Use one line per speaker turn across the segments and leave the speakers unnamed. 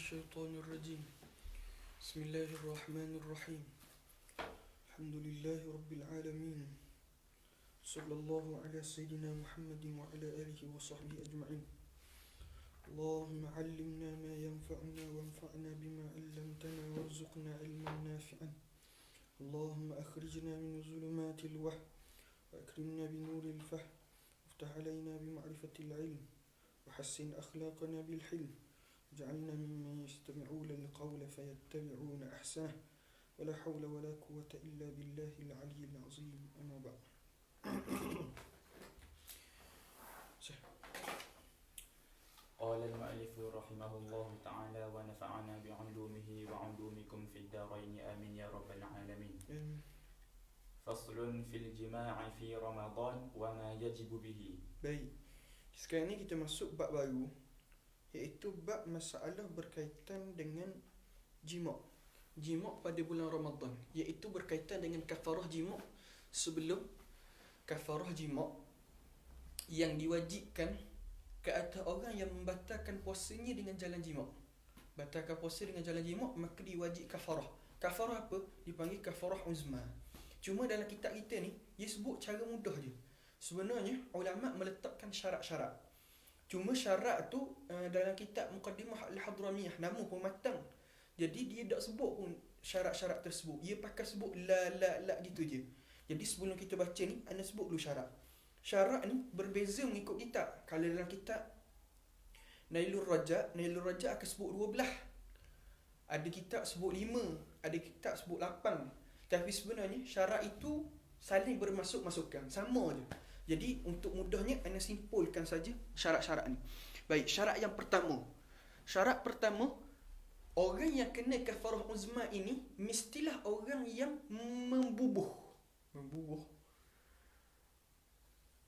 الشيطان الرجيم. بسم الله الرحمن الرحيم. الحمد لله رب العالمين. صلى الله على سيدنا محمد وعلى آله وصحبه أجمعين. اللهم علمنا ما ينفعنا وانفعنا بما علمتنا وارزقنا علما نافعا. اللهم أخرجنا من ظلمات الوهم وأكرمنا بنور الفهم وافتح علينا بمعرفة العلم وحسن أخلاقنا بالحلم واجعلنا ممن يستمعون القول فيتبعون أحسنه ولا حول ولا قوة إلا بالله العلي العظيم. أما بعد.
قال المؤلف رحمه الله تعالى ونفعنا بعلومه وعلومكم في الدارين آمين يا رب العالمين. فصل في الجماع في رمضان وما يجب به.
Baik, sekarang ni kita masuk bab baru, iaitu bab masalah berkaitan dengan jima' pada bulan Ramadan, iaitu berkaitan dengan kafarah jima' sebelum kafarah jima' yang diwajibkan ke atas orang yang membatalkan puasanya dengan jalan jima'. Batalkan puasa dengan jalan jima', maka diwajib kafarah. Kafarah apa? Dipanggil kafarah uzma. Cuma dalam kitab kita ni, dia sebut cara mudah je. Sebenarnya ulama meletakkan syarat-syarat. Cuma syarat tu dalam kitab Muqaddimah Al-Hadramiyah, nama pematang. Jadi dia tak sebut pun syarat-syarat tersebut. Dia pakai sebut la gitu je. Jadi sebelum kita baca ni, anda sebut dulu syarat. Syarat ni berbeza mengikut kitab. Kalau dalam kitab Nailur Raja akan sebut 12. Ada kitab sebut 5, ada kitab sebut 8. Tapi sebenarnya syarat itu saling bermasuk-masukkan, sama je. Jadi untuk mudahnya anda simpulkan saja syarat-syarat ni. Baik, syarat yang pertama. Syarat pertama, orang yang kena kafarah uzma ini mestilah orang yang membubuh.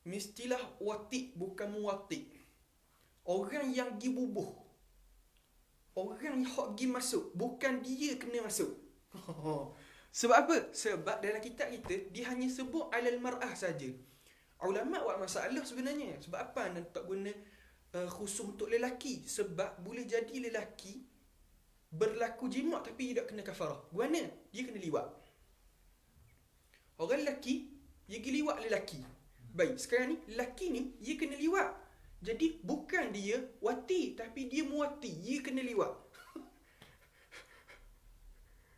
Mestilah wati, bukan muwati. Orang yang gi bubuh. Orang yang hok gi masuk, bukan dia kena masuk. Sebab apa? Sebab dalam kitab kita dia hanya sebut alal mar'ah saja. Ulama buat masalah sebenarnya. Sebab apa anda tak guna khusus untuk lelaki? Sebab boleh jadi lelaki berlaku jima' tapi dia tak kena kafarah. Gimana? Dia kena liwat. Orang lelaki, dia pergi liwat lelaki. Baik, sekarang ni, lelaki ni, dia kena liwat. Jadi, bukan dia wati, tapi dia muwati. Dia kena liwat.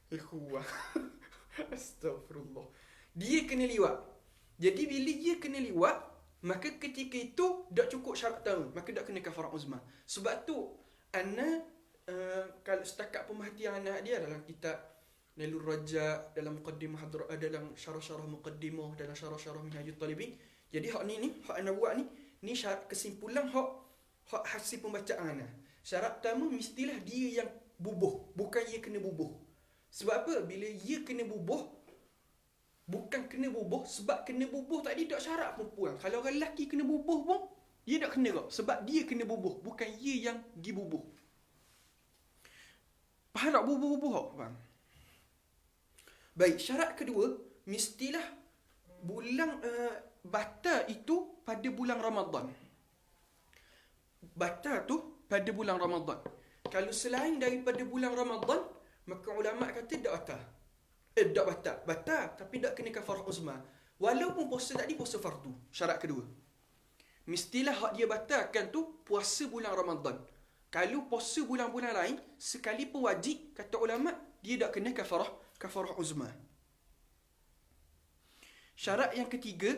Ikhwah. Astaghfirullah. Dia kena liwat. Jadi, bila dia kena liwat, maka ketika itu, tak cukup syarat pertama. Maka tak kena kafarah uzma. Sebab tu, ana kalau setakat pemerhatian anak dia dalam kitab Nailur Raja, dalam Muqaddimah dalam syarah-syarah Muqaddimah, dalam syarah-syarah Minhajul Talibin. Jadi hak ni hak anda buat ni syarat kesimpulan hak hasil pembacaan anda. Syarat pertama mestilah dia yang bubuh, bukan dia kena bubuh. Sebab apa? Bila dia kena bubuh, bukan kena bubuh, sebab kena bubuh tadi tak syarat perempuan. Kalau orang lelaki kena bubuh pun, dia tak kena kau. Sebab dia kena bubuh, bukan dia yang pergi bubuh. Faham tak bubuh-bubuh tak? Faham? Baik, syarat kedua, mestilah bulan batal itu pada bulan Ramadan. Batal tu pada bulan Ramadan. Kalau selain daripada bulan Ramadan, maka ulama kata tak batal. Tak batal. Batal, tapi tak kena kafarah uzma. Walaupun puasa tadi puasa fardu. Syarat kedua. Mestilah hak dia batalkan tu puasa bulan Ramadan. Kalau puasa bulan-bulan lain, sekalipun wajib, kata ulama, dia tak kena kafarah uzma. Syarat yang ketiga,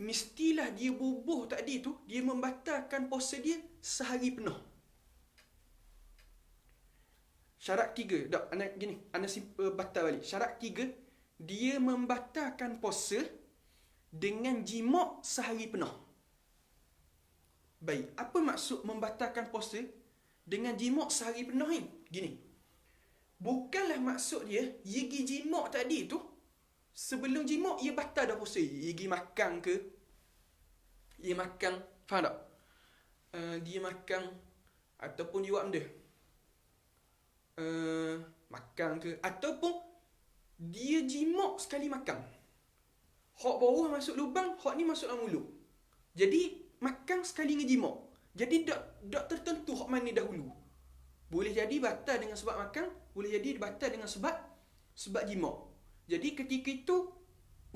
mestilah dia bubuh tadi tu, dia membatalkan puasa dia sehari penuh. Syarat tiga, anda batal balik. Syarat tiga, dia membatalkan puasa dengan jima' sehari penuh. Baik, apa maksud membatalkan puasa dengan jima' sehari penuh ni? Gini, bukanlah maksud dia pergi jima' tadi tu, sebelum jima' ia batal dah puasa. Ia pergi makan ke? Ia makan, faham tak? Dia makan ataupun dia buat benda. Makan ke? Ataupun dia jima' sekali makan. Hak bawah masuk lubang, hak ni masuk dalam mulut. Jadi makan sekali dengan jima'. Jadi tak tertentu hak mana dahulu. Boleh jadi batal dengan sebab makan, boleh jadi batal dengan sebab jima'. Jadi ketika itu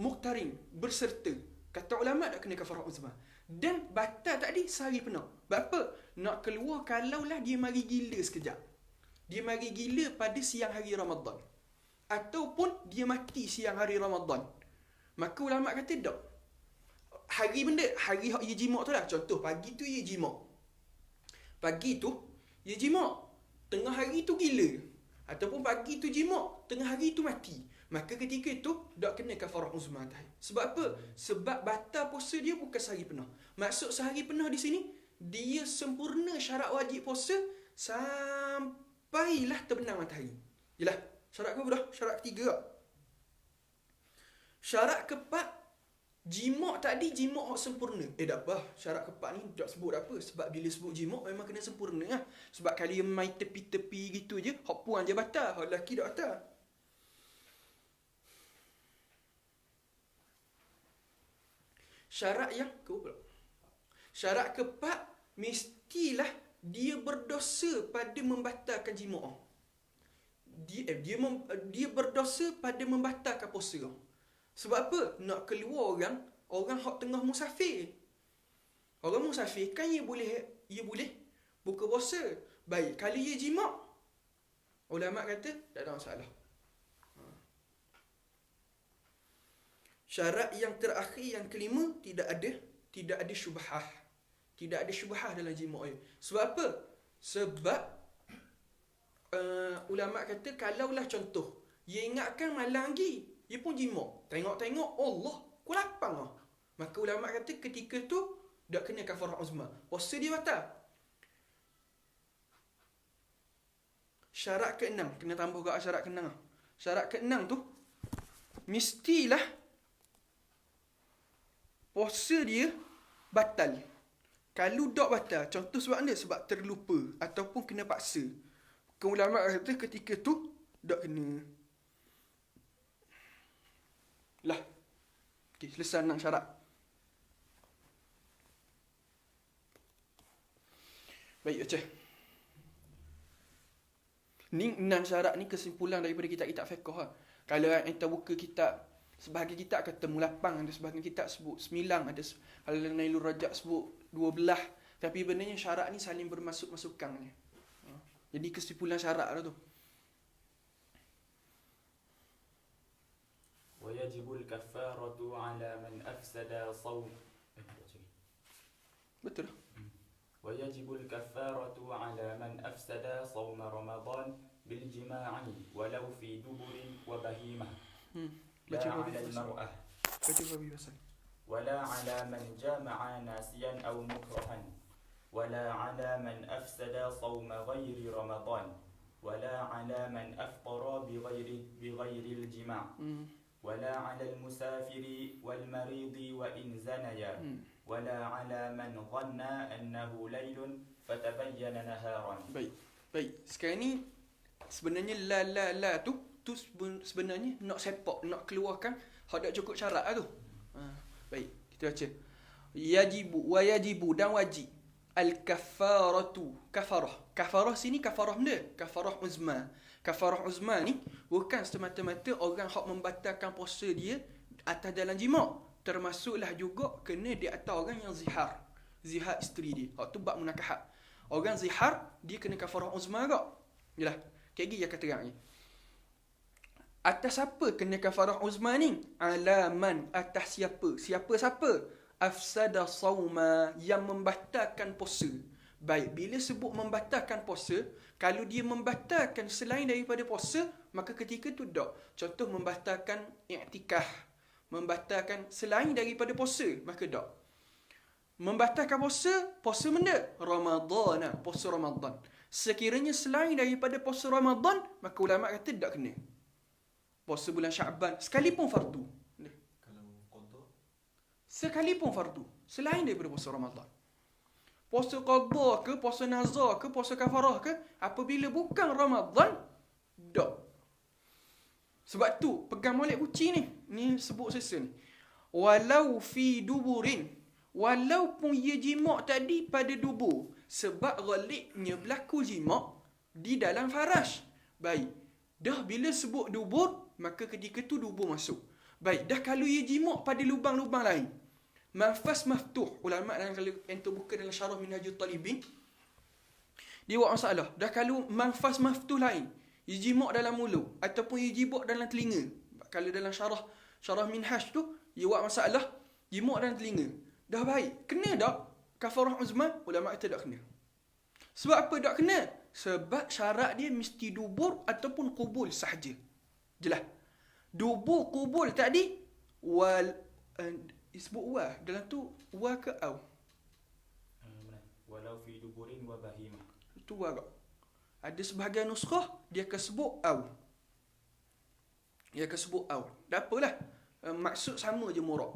muqtarin, berserta. Kata ulama' tak kena kafarah uzmah. Dan batal tadi sehari penuh. Sebab apa? Nak keluar kalaulah dia mari gila sekejap. Dia mari gila pada siang hari Ramadan. Ataupun dia mati siang hari Ramadan. Maka ulama' kata tak. Hari hak ia jima' tu lah. Contoh, pagi tu ia jima'. Pagi tu, ia jima'. Tengah hari tu gila. Ataupun pagi tu jima'. Tengah hari tu mati. Maka ketika itu, tak kena kafarah uzmah. Sebab apa? Sebab batal puasa dia bukan sehari penuh. Maksud sehari penuh di sini, dia sempurna syarat wajib puasa sampailah terbenam matahari. Yalah, syarat ke dah? Syarat ketiga tak? Syarat keempat, jima' tadi jima' hak sempurna. Tak apa, syarat keempat ni tak sebut apa. Sebab bila sebut jima' memang kena sempurna lah. Sebab kali main tepi-tepi gitu je, hak puan je batal, hak lelaki tak batal. Syarat yang ke-4. Syarat keempat, mestilah dia berdosa pada membatalkan jima'. Dia berdosa pada membatalkan puasa. Sebab apa? Nak keluar orang hak tengah musafir. Orang musafir kan ia boleh buka puasa. Baik, kalau ia jima', ulama' kata tak ada masalah. Syarat yang terakhir, yang kelima, tidak ada syubhah. Tidak ada syubhah dalam jima' dia. Sebab apa? Sebab ulama' kata kalaulah contoh, ia ingatkan malam lagi, ia pun jima'. Tengok-tengok Allah pukul 8 lah. Maka ulama' kata ketika tu tak kena kafarah uzmah. Puasa dia batal. Syarat ke-6, kena tambah ke syarat ke-6. Syarat ke-6 tu mestilah puasa dia batal. Kalau tak batal, contoh sebab mana? Sebab terlupa ataupun kena paksa. Ulama' kata ketika tu tak kena. Lah. Okey, selesai 6 syarat. Baik, Aceh. Ni 6 syarat ni kesimpulan daripada kitab-kitab fiqh lah. Kalau kita buka kitab, sebahagian kitab kata mulapang, ada sebahagian kitab sebut 9, ada kalau Nailul Rajab sebut 12. Tapi benarnya syarat ni saling bermasuk-masukan ni. Jadi kesimpulan syarat lah tu.
ويجب الكفارة على من أفسد صوم.
Betul.
ويجب الكفارة على من أفسد صوم رمضان بالجماع ولو في دبر وبهيمة لا على المرأة ولا على من جامع ناسيا أو مكرها ولا على من أفسد صوم غير رمضان ولا على من أفطر بغير الجماع ولا على المسافر والمريض وإن زنيا ولا على من ظن أنه ليل فتبين نهارا.
Baik. Sekarang ni sebenarnya la tu sebenarnya nak sepak, nak keluarkan hak tak cukup syarat lah tu. Baik, kita baca. Yajibu dan wajib. Al-kafaratu, kafarah sini kafarah benda, kafarah uzma. Kafarah uzma ni bukan semata-mata orang hak membatalkan puasa dia atas jalan jima', termasuklah juga kena di atas orang yang zihar isteri dia. Hak tu bab munakahat. Orang zihar dia kena kafarah uzma juga. Yalah, kayak gini dia kata terang ni. Atas siapa kena kafarah uzma ni? Alaman, atas siapa? Siapa? Afsada sauma, yang membatalkan puasa. Baik, bila sebut membatalkan puasa, kalau dia membatalkan selain daripada puasa, maka ketika tu tak. Contoh membatalkan i'tikaf, membatalkan selain daripada puasa, maka tak. Membatalkan puasa benda Ramadan, puasa Ramadan. Sekiranya selain daripada puasa Ramadan, maka ulama kata tak kena. Puasa bulan Syaban sekalipun fardu. Sekalipun fardu, selain daripada puasa Ramadan. Puasa qadha ke, puasa nazar ke, puasa kafarah ke, apabila bukan Ramadan, tak. Sebab tu, pegang molek kucing ni sebut sesa ni. Walau fi duburin, walaupun ia jima' tadi pada dubur. Sebab ghalibnya berlaku jima' di dalam farash. Baik. Dah bila sebut dubur, maka ketika tu dubur masuk. Baik, dah kalau ia jima' pada lubang-lubang lain. Manfas maftuh. Ulama' dalam kalau ente buka dalam syarah Minhajul Talibin, dia buat masalah. Dah kalau manfas maftuh lain, ia jima' dalam mulut ataupun ia jima' dalam telinga. Kalau dalam syarah Minhaj tu, dia buat masalah jima' dalam telinga. Dah baik. Kena tak kafarah uzma? Ulama' kata tak kena. Sebab apa tak kena? Sebab syarat dia mesti dubur ataupun qubul sahaja. Jelas. Dubur qubul tadi disebut wa. Dalam tu wa ke au?
Walau fi duburin wa bahimah.
Itu wa tak? Ada sebahagian nuskhah dia akan sebut au. Dia akan sebut au. Tak apalah. Maksud sama je murad.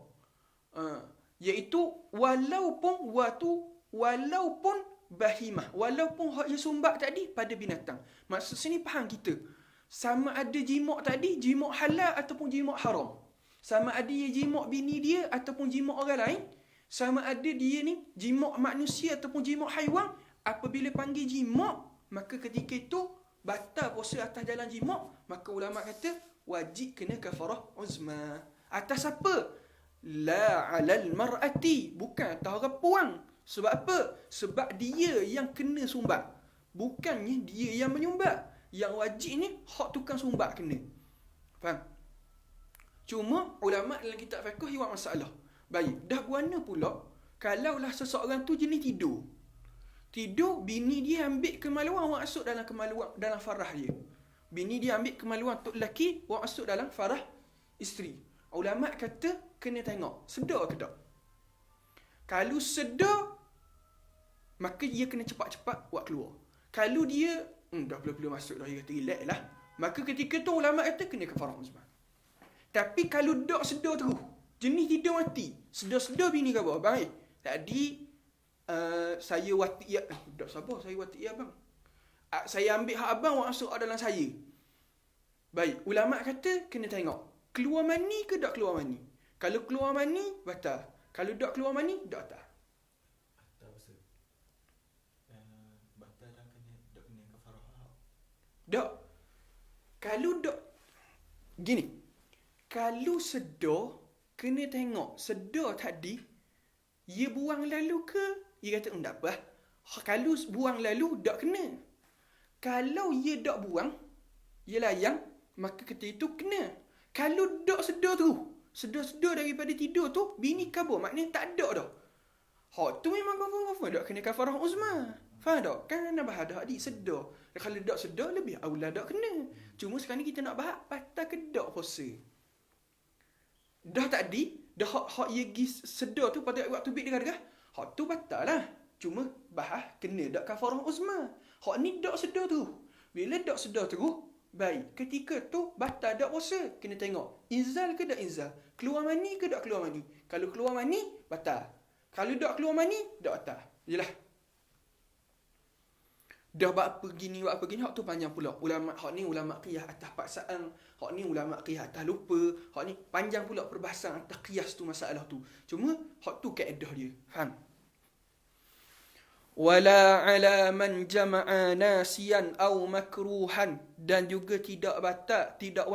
Iaitu walaupun wa tu walaupun bahimah, walaupun hak ia sumbat tadi pada binatang. Maksud sini faham kita. Sama ada jima' tadi jima' halal ataupun jima' haram. Sama ada dia jima' bini dia ataupun jima' orang lain. Sama ada dia ni jima' manusia ataupun jima' haiwan. Apabila panggil jima', maka ketika itu batal puasa atas jalan jima', maka ulama kata wajib kena kafarah uzma. Atas apa? La 'alal mar'ati, bukan atas orang puang. Sebab apa? Sebab dia yang kena sumbat. Bukannya dia yang menyumbat. Yang wajib ni hak tukang sumbat kena. Faham? Cuma ulama' dalam kitab fiqh dia buat masalah. Baik, dah guana pula kalaulah seseorang tu jenis tidur. Tidur, bini dia ambil kemaluan, masuk dalam kemaluan, dalam farah dia. Bini dia ambil kemaluan untuk lelaki, masuk dalam farah isteri. Ulama' kata kena tengok sedar ke tak. Kalau sedar, maka dia kena cepat-cepat buat keluar. Kalau dia dah belum masuk dah, dia kata relax lah, maka ketika tu ulama' kata kena kafarah uzma. Tapi kalau tak sedar terus, jenis tidur mati, sedar-sedar bini kata, baik, tadi saya wati ya, tak sabar saya wati ya abang. Saya ambil hak abang masuk dalam saya. Baik, ulama' kata kena tengok keluar mani ke tak keluar mani. Kalau keluar mani, batal. Kalau tak keluar mani, tak batal.
Batal dah kena kafarah.
Tak. Kalau tak, gini. Kalau sedar, kena tengok. Sedar tadi, ia buang lalu ke? Ia kata, tak apa. Kalau buang lalu, tak kena. Kalau ia tak buang, ia layang, maka ketika itu kena. Kalau tak sedar tu, sedar daripada tidur tu, bini kabur, maknanya tak ada dah. Hak tu memang confirm tak kena kafarah uzma. Faham tak? Kan nak bahas dah adik sedar. Kalau tak sedar, lebih aula tak kena. Cuma sekarang ni kita nak bahas batal ke tak puasa. Dah tadi, dah hak ia pergi sedar tu pada waktu bid dekat-dekat, hak tu batal lah. Cuma bahas kena tak kafarah uzma. Hak ni tak sedar tu. Bila tak sedar terus, baik, ketika tu batal tak puasa. Kena tengok inzal ke tak inzal, keluar mani ke tak keluar mani. Kalau keluar mani, batal. Kalau tak keluar mani, tak batal. Yalah. Dah buat apa gini, hak tu panjang pula. Ulama hak ni ulama qiyas atas paksaan, hak ni ulama qiyas atas lupa, hak ni panjang pula perbahasan atas qiyas tu masalah tu. Cuma hak tu kaedah dia. Faham? Wala ala man jama'a nasiyan aw makruhan, dan juga tidak batal, tidak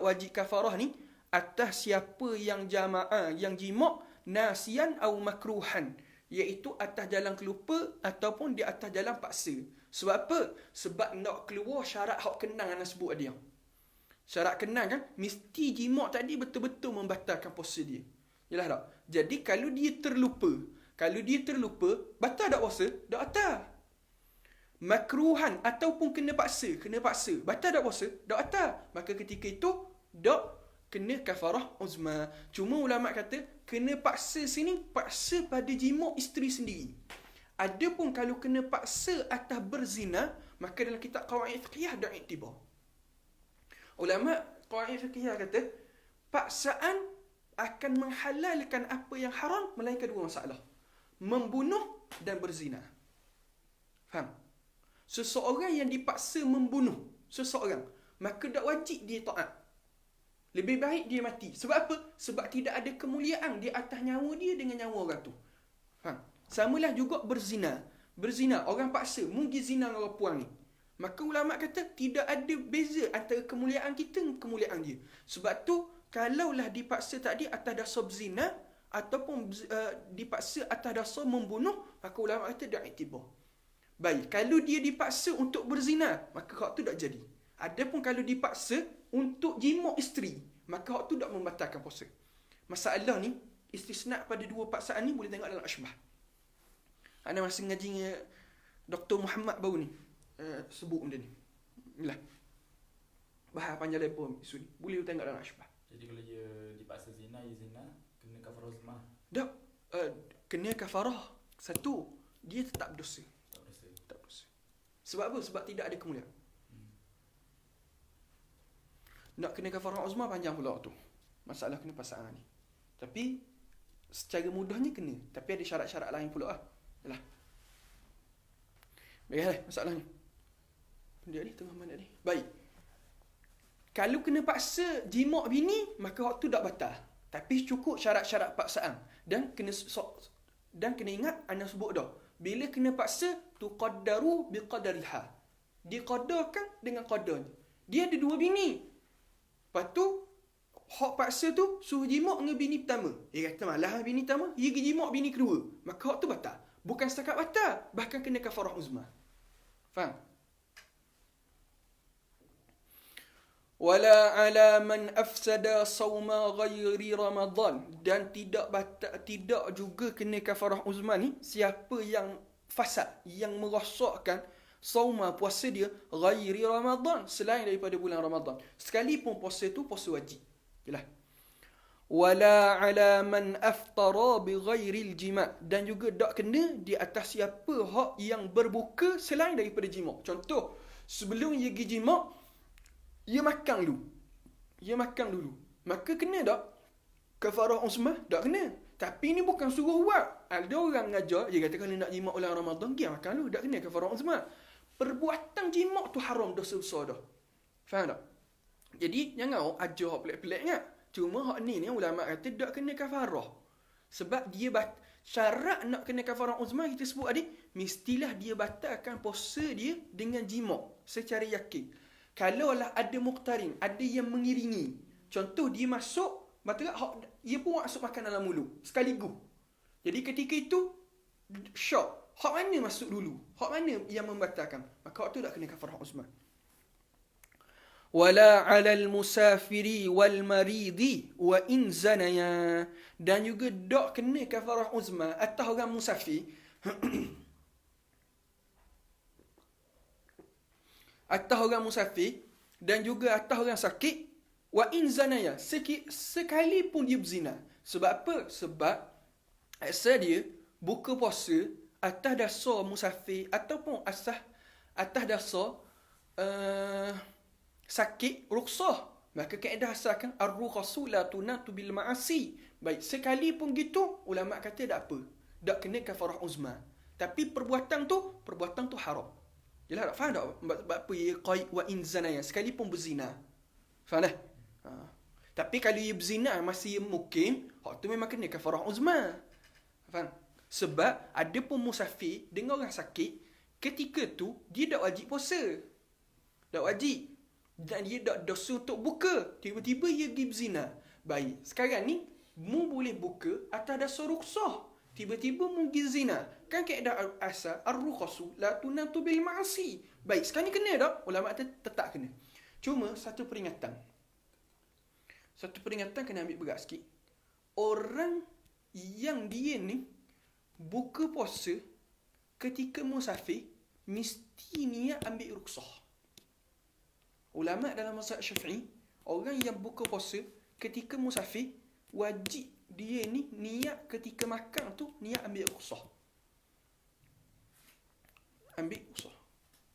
wajib kafarah ni atas siapa yang jama'a, yang jima' nasiyan aw makruhan, iaitu atas jalan kelupa ataupun di atas jalan paksa. Sebab apa? Sebab nak keluar syarat hak kenang anak sebut dia. Syarat kenang kan, mesti jima' tadi betul-betul membatalkan puasa dia. Yalah tak? Jadi kalau dia terlupa, batal tak puasa? Tak batal. Makruhan ataupun kena paksa, batal tak puasa? Tak batal. Maka ketika itu, tak kena kafarah uzma. Cuma ulama' kata, kena paksa sini, paksa pada jima' isteri sendiri. Adapun kalau kena paksa atas berzina, maka dalam kitab qawaid fiqhiyah ada iktibar. Ulama' qawaid fiqhiyah kata, paksaan akan menghalalkan apa yang haram melainkan dua masalah. Membunuh dan berzina. Faham? Seseorang yang dipaksa membunuh seseorang, maka tak wajib dia taat. Lebih baik dia mati. Sebab apa? Sebab tidak ada kemuliaan di atas nyawa dia dengan nyawa orang tu. Faham? Samalah juga berzina. Orang paksa, mungkin zina dengan orang puang ni. Maka ulama kata tidak ada beza antara kemuliaan kita dengan kemuliaan dia. Sebab tu kalaulah dipaksa tadi atas dasar berzina ataupun dipaksa atas dasar membunuh, maka ulama kata dak iktibar. Baik, kalau dia dipaksa untuk berzina, maka hak tu tak jadi. Adapun kalau dipaksa untuk jima isteri, maka hak tu tak membatalkan puasa. Masalah ni istisna pada dua paksaan ni boleh tengok dalam Ashbah. Ana masa ngaji dengan Dr. Muhammad baru ni sebut benda ni. Inilah. Bahas panjang lebar isu ni. Boleh tengok dalam Ashbah.
Jadi kalau dia dipaksa zina, kena kafarah uzmah.
Tak. Kena kafarah. Satu, dia tetap berdosa. Tak berdosa. Sebab apa? Sebab tidak ada kemuliaan. Nak kena kafarah uzmah panjang pula tu. Masalah kena pasangan ni. Tapi secara mudahnya kena. Tapi ada syarat-syarat lain pula lah. Yalah. Baiklah masalah ni. Dia ni tengah mana ni? Baik. Kalau kena paksa jima' bini, maka waktu tak batal. Tapi cukup syarat-syarat paksaan. Dan kena ingat, ana sebut dah. Bila kena paksa, tuqaddaru biqadariha. Diqadarkan dengan qadarnya. Dia ada dua bini. Lepas tu, hak paksa tu, suruh jima' dengan bini pertama. Dia kata, malah bini pertama, dia pergi jima' bini kedua. Maka hak tu batal. Bukan setakat batal, bahkan kena kafarah uzmah. Faham? Wala ala man afsada sawma ghairi Ramadan, dan tidak juga kena kafarah uzmah ni siapa yang fasad, yang merosakkan sauma puasa dia ghairi Ramadan, selain daripada bulan Ramadan. Sekalipun puasa tu puasa wajib. Yalah. Wala ala man aftara bi ghairi al-jima', dan juga tak kena di atas siapa hak yang berbuka selain daripada jima'. Contoh, sebelum ia pergi jima', ia makan dulu. Maka kena tak kafarah uzmah? Tak kena. Tapi ni bukan suruh buat. Ada orang ngajar, dia kata kalau nak jima' bulan Ramadan, pergi makan dulu. Tak kena kafarah uzmah. Perbuatan jima' tu haram, dosa besar dah. Faham tak? Jadi jangan ajar hak pelik-pelik ingat. Cuma hak ni ulama kata tak kena kafarah. Sebab dia syarat nak kena kafarah uzmah kita sebut tadi, mestilah dia batalkan puasa dia dengan jima' secara yakin. Kalau lah ada muqtarin, ada yang mengiringi. Contoh dia masuk, betul tak? Dia pun masuk makan dalam mulut sekaligus. Jadi ketika itu syok. Hak mana masuk dulu? Hak mana yang membatalkan? Maka hak tu tak kena kafarah uzmah. Wala 'alal musafiri wal maridi wa in zanaya, dan juga tak kena kafarah uzmah atas orang musafir atas orang musafir dan juga atas orang sakit, wa in zanaya, sekalipun dia berzina. Sebab apa? Sebab asal dia buka puasa atas dasar musafir ataupun atas dasar sakit rukhsah. Maka kaedah asalkan ar-rukhasu la tunatu bil ma'asi. Baik, sekalipun gitu ulama kata tak apa, tak kena kafarah uzmah. Tapi perbuatan tu haram. Jelas tak? Faham tak? Sebab apa ia qaid wa in zanaya, sekalipun berzina. Faham tak? Tapi kalau ia berzina masih mukim, hak tu memang kena kafarah uzmah. Faham? Sebab ada pun musafir dengan orang sakit, ketika tu dia tak wajib puasa. Tak wajib. Dan dia tak dosa untuk buka. Tiba-tiba dia pergi berzina. Baik, sekarang ni mu boleh buka atas dasar rukhsah. Tiba-tiba mu pergi zina. Kan kaedah asal ar-rukhasu la tunatu bil ma'asi. Baik, sekarang ni kena tak? Ulama tetap kena. Cuma satu peringatan kena ambil berat sikit. Orang yang dia ni buka puasa ketika musafir mesti niat ambil rukhsah. Ulama dalam mazhab Syafi'i, orang yang buka puasa ketika musafir wajib dia ni niat ketika makan tu niat ambil rukhsah. Ambil rukhsah.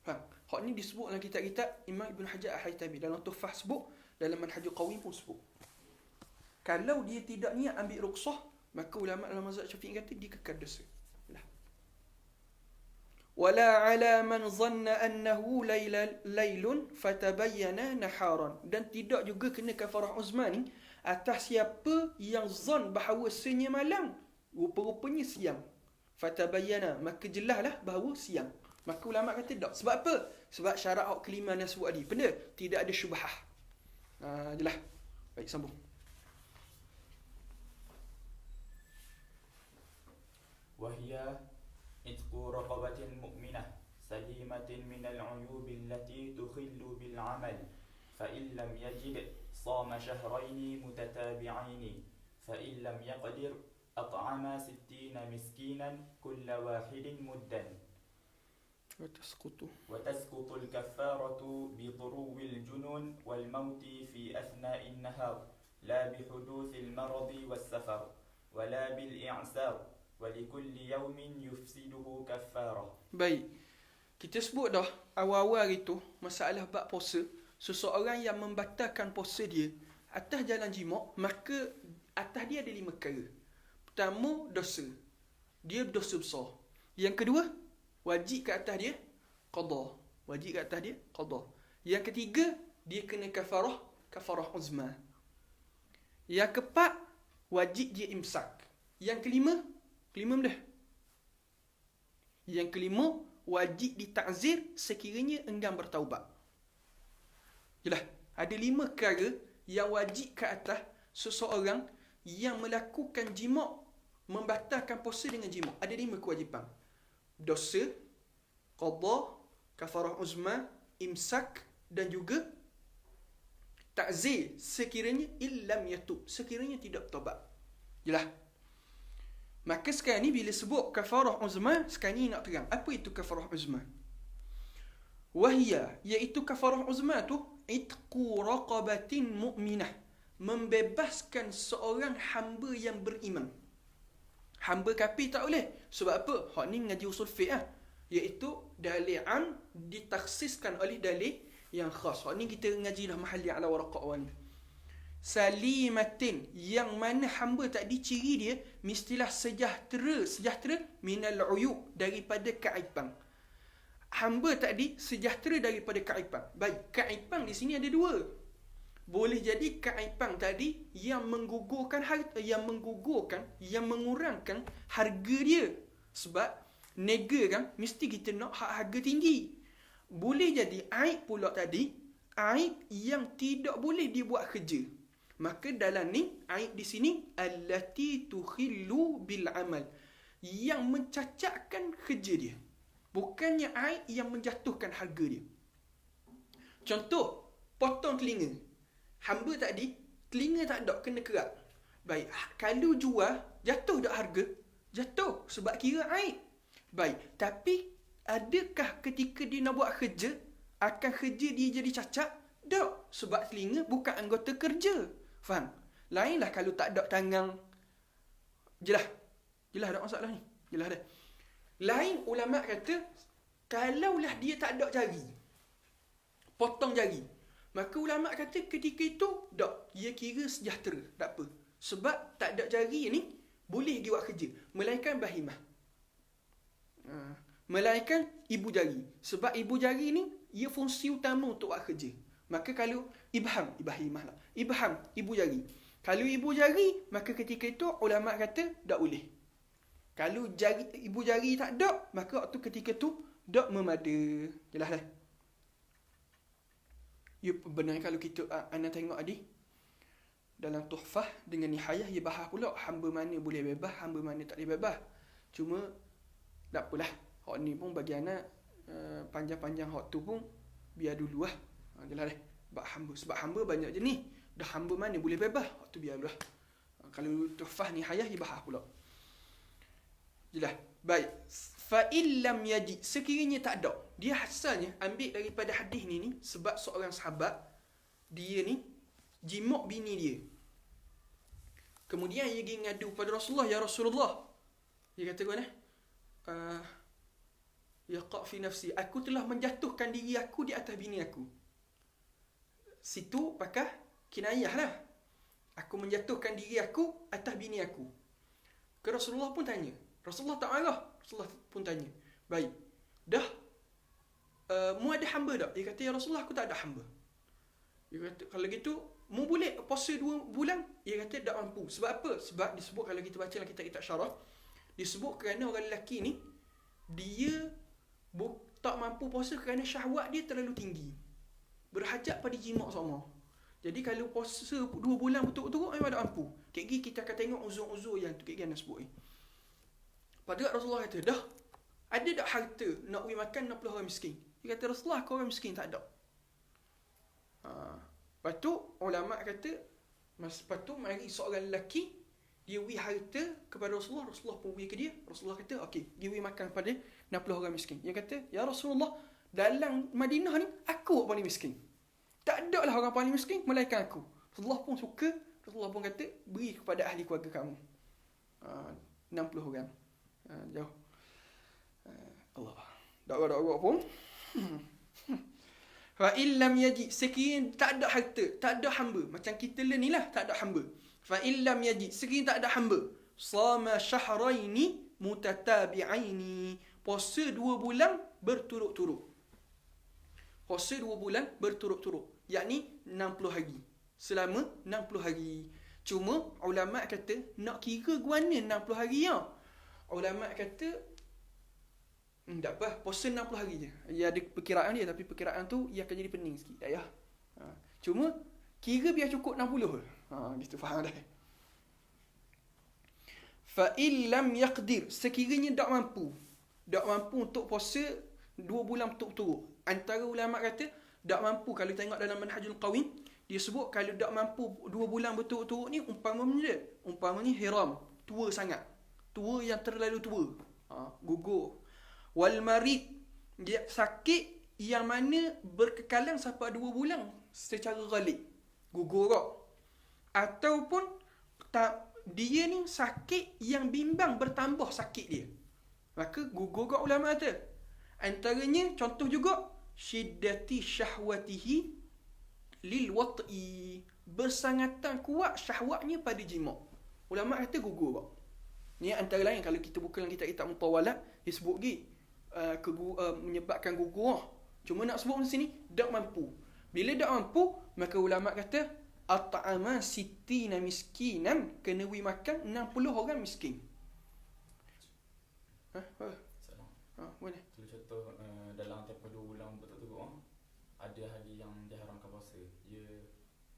Faham? Hak ni disebut dalam kitab-kitab Imam Ibn Hajar Al-Haytami, dalam Tuhfah sebut, dalam Manhajul Qawim pun sebut. Kalau dia tidak niat ambil rukhsah, maka ulama dalam mazhab Syafi'i kata dia kekal dosa. Wala 'ala man dhanna annahu lailun fatabayyana naharan, dan tidak juga kena kafarah uzmah ni atas siapa yang zon bahawasanya malam, rupa-rupanya siang. Fatabayyana, maka jelaslah bahawa siang. Maka ulama kata tak. Sebab apa? Sebab syarat hak kelima yang sebut tadi. Benda tidak ada syubhah. Jelas. Baik, sambung.
وهي عتق رقبة مؤمنة سليمة من العيوب التي تخل بالعمل فإن لم يجد صام شهرين متتابعين فإن لم يقدر أطعم 60 مسكينا كل واحد مدا وتسقط الكفارة بضرو الجنون والموت في أثناء النهار لا بحدوث المرض والسفر ولا بالإعسار ولكل يوم يفسده كفارة.
Baik. Kita sebut dah awal-awal itu masalah bab puasa. Seseorang yang membatalkan puasa dia atas jalan jima', maka atas dia ada 5 perkara. Pertama, dosa. Dia dosa besar. Yang kedua, wajib ke atas dia qada. Wajib ke atas dia qada. Yang ketiga, dia kena kafarah uzma. Yang keempat, wajib dia imsak. Yang kelima dah. Yang kelima, wajib ditakzir sekiranya enggan bertaubat. Jelas, ada 5 perkara yang wajib ke atas seseorang yang melakukan jima', membatalkan puasa dengan jima'. Ada 5 kewajipan. Dosa, qada, kafarah uzma, imsak dan juga takzir sekiranya illam yatub, sekiranya tidak bertaubat. Jelas. Maka sekarang ni bila sebut kafarah uzma, sekarang ni nak terang apa itu kafarah uzma. Wahia, iaitu kafarah uzma tu itqu raqabatin mu'minah, membebaskan seorang hamba yang beriman. Hamba kafir tak boleh. Sebab apa? Hak ni ngaji usul fiqh iaitu dalil am ditakhsiskan oleh dalil yang khas. Hak ni kita ngaji dah mahalli ala waraqah awal. Salimatin, yang mana hamba tadi ciri dia mestilah sejahtera minal uyub, daripada kaiban. Hamba tadi sejahtera daripada kaiban. Baik, kaiban di sini ada 2. Boleh jadi kaiban tadi yang menggugurkan yang mengurangkan harga dia. Sebab nega kan mesti kita nak harga tinggi. Boleh jadi aib pula tadi, aib yang tidak boleh dibuat kerja. Maka dalam ni aib di sini allati tukhillu bil amal, yang mencacatkan kerja dia. Bukannya aib yang menjatuhkan harga dia. Contoh, potong telinga. Hamba tadi telinga tak ada, kena kerat. Baik, kalau jual jatuh tak harga? Jatuh sebab kira aib. Baik, tapi adakah ketika dia nak buat kerja akan kerja dia jadi cacat? Tak, sebab telinga bukan anggota kerja. Faham? Lainlah kalau tak ada tangan. Jelas tak masalah ni? Jelas dah. Lain ulama kata, kalaulah dia tak ada jari, potong jari, maka ulama kata ketika itu tak, dia kira sejahtera, tak apa. Sebab tak ada jari ni boleh dia buat kerja, melainkan bahimah. Melainkan ibu jari. Sebab ibu jari ni ia fungsi utama untuk buat kerja. Maka kalau ibham ibu jari. Kalau ibu jari, maka ketika itu ulama kata tak boleh. Kalau ibu jari tak ada, maka waktu ketika tu tak memada. Jelas dah. Ya, benar kalau kita anda tengok tadi dalam Tuhfah dengan Nihayah, ia bahas pula hamba mana boleh bebas, hamba mana tak boleh bebas. Cuma tak apalah. Hak ni pun bagi anak panjang-panjang hak tu pun biar dulu lah. Jelas dah. Sebab hamba banyak jenis. Dah hamba mana boleh bebas, hak tu biar dulu lah. Kalau Tuhfah Nihayah ia bahas pula. Jelas. Baik. Fa illam yajid, sekiranya tak ada. Dia asalnya ambil daripada hadis ni sebab seorang sahabat dia ni jima' bini dia. Kemudian dia pergi ngadu pada Rasulullah, ya Rasulullah. Dia kata mana? Yaqa fi nafsi, aku telah menjatuhkan diri aku di atas bini aku. Situ pakai kinayah lah. Aku menjatuhkan diri aku atas bini aku. Ke Rasulullah pun tanya. Rasulullah tak marah. Rasulullah pun tanya. Baik. Dah mu ada hamba tak? Dia kata, ya Rasulullah, aku tak ada hamba. Dia kata, kalau gitu mu boleh puasa 2 bulan? Dia kata tak mampu. Sebab apa? Sebab disebut, kalau kita baca dalam kitab-kitab syarah, disebut kerana orang lelaki ni dia tak mampu puasa kerana syahwat dia terlalu tinggi. Berhajat pada jimat sama. Jadi kalau puasa 2 bulan betul-betul memang tak mampu. Kek kita akan tengok uzur-uzur yang tu kek nak sebut ni. Padahal Rasulullah kata, dah ada tak harta nak pergi makan 60 orang miskin? Dia kata, Rasulullah, kau orang miskin? Tak ada. Lepas tu, ulama' kata, lepas tu mari seorang lelaki, dia beri harta kepada Rasulullah, Rasulullah pun beri ke dia. Rasulullah kata, okey, dia beri makan kepada 60 orang miskin. Dia kata, ya Rasulullah, dalam Madinah ni, aku paling miskin. Tak ada lah orang paling miskin, melainkan aku. Rasulullah pun suka, Rasulullah pun kata, beri kepada ahli keluarga kamu. 60 orang. Jauh. Allah. Dakwah pun. Fa illam yaji, sekiranya tak ada harta, tak ada hamba, macam kita ni lah, tak ada hamba. Fa illam yaji, sekiranya tak ada hamba, sama syahraini mutatabi'aini, puasa 2 bulan berturut-turut. Puasa 2 bulan berturut-turut, yakni 60 hari. Selama 60 hari. Cuma ulama' kata nak kira guana 60 hari ya. Ulama' kata tak apa, puasa 60 hari je. Ia ada perkiraan dia, tapi perkiraan tu ia akan jadi pening sikit. Tak payah. Cuma kira biar cukup 60 je. Gitu faham dah. Fa illam yaqdir, sekiranya tak mampu untuk puasa 2 bulan betul-betul. Antara ulama kata tak mampu, kalau tengok dalam Manhajul Qawim, dia sebut kalau tak mampu 2 bulan betul-betul ni umpamanya hiram, tua sangat. Tua yang terlalu tua. Gugur. Wal marid, dia sakit yang mana berkekalan sampai 2 bulan secara ghalib. Gugur tak. Ataupun dia ni sakit yang bimbang bertambah sakit dia. Maka gugur tak ulama kata. Antaranya contoh juga syiddati syahwatihi lil wat'i, bersangatan kuat syahwatnya pada jimat. Ulama kata gugur tak. Ni antara lain kalau kita buka dalam kitab-kitab mutawalat, dia sebut lagi menyebabkan gugur. Cuma nak sebut di sini tak mampu. Bila tak mampu, maka ulama kata at'ama sittina miskinan, kena beri makan 60 orang miskin. Boleh.
Contoh dalam tempoh 2 bulan betul-betul ada hari yang diharamkan puasa. Ia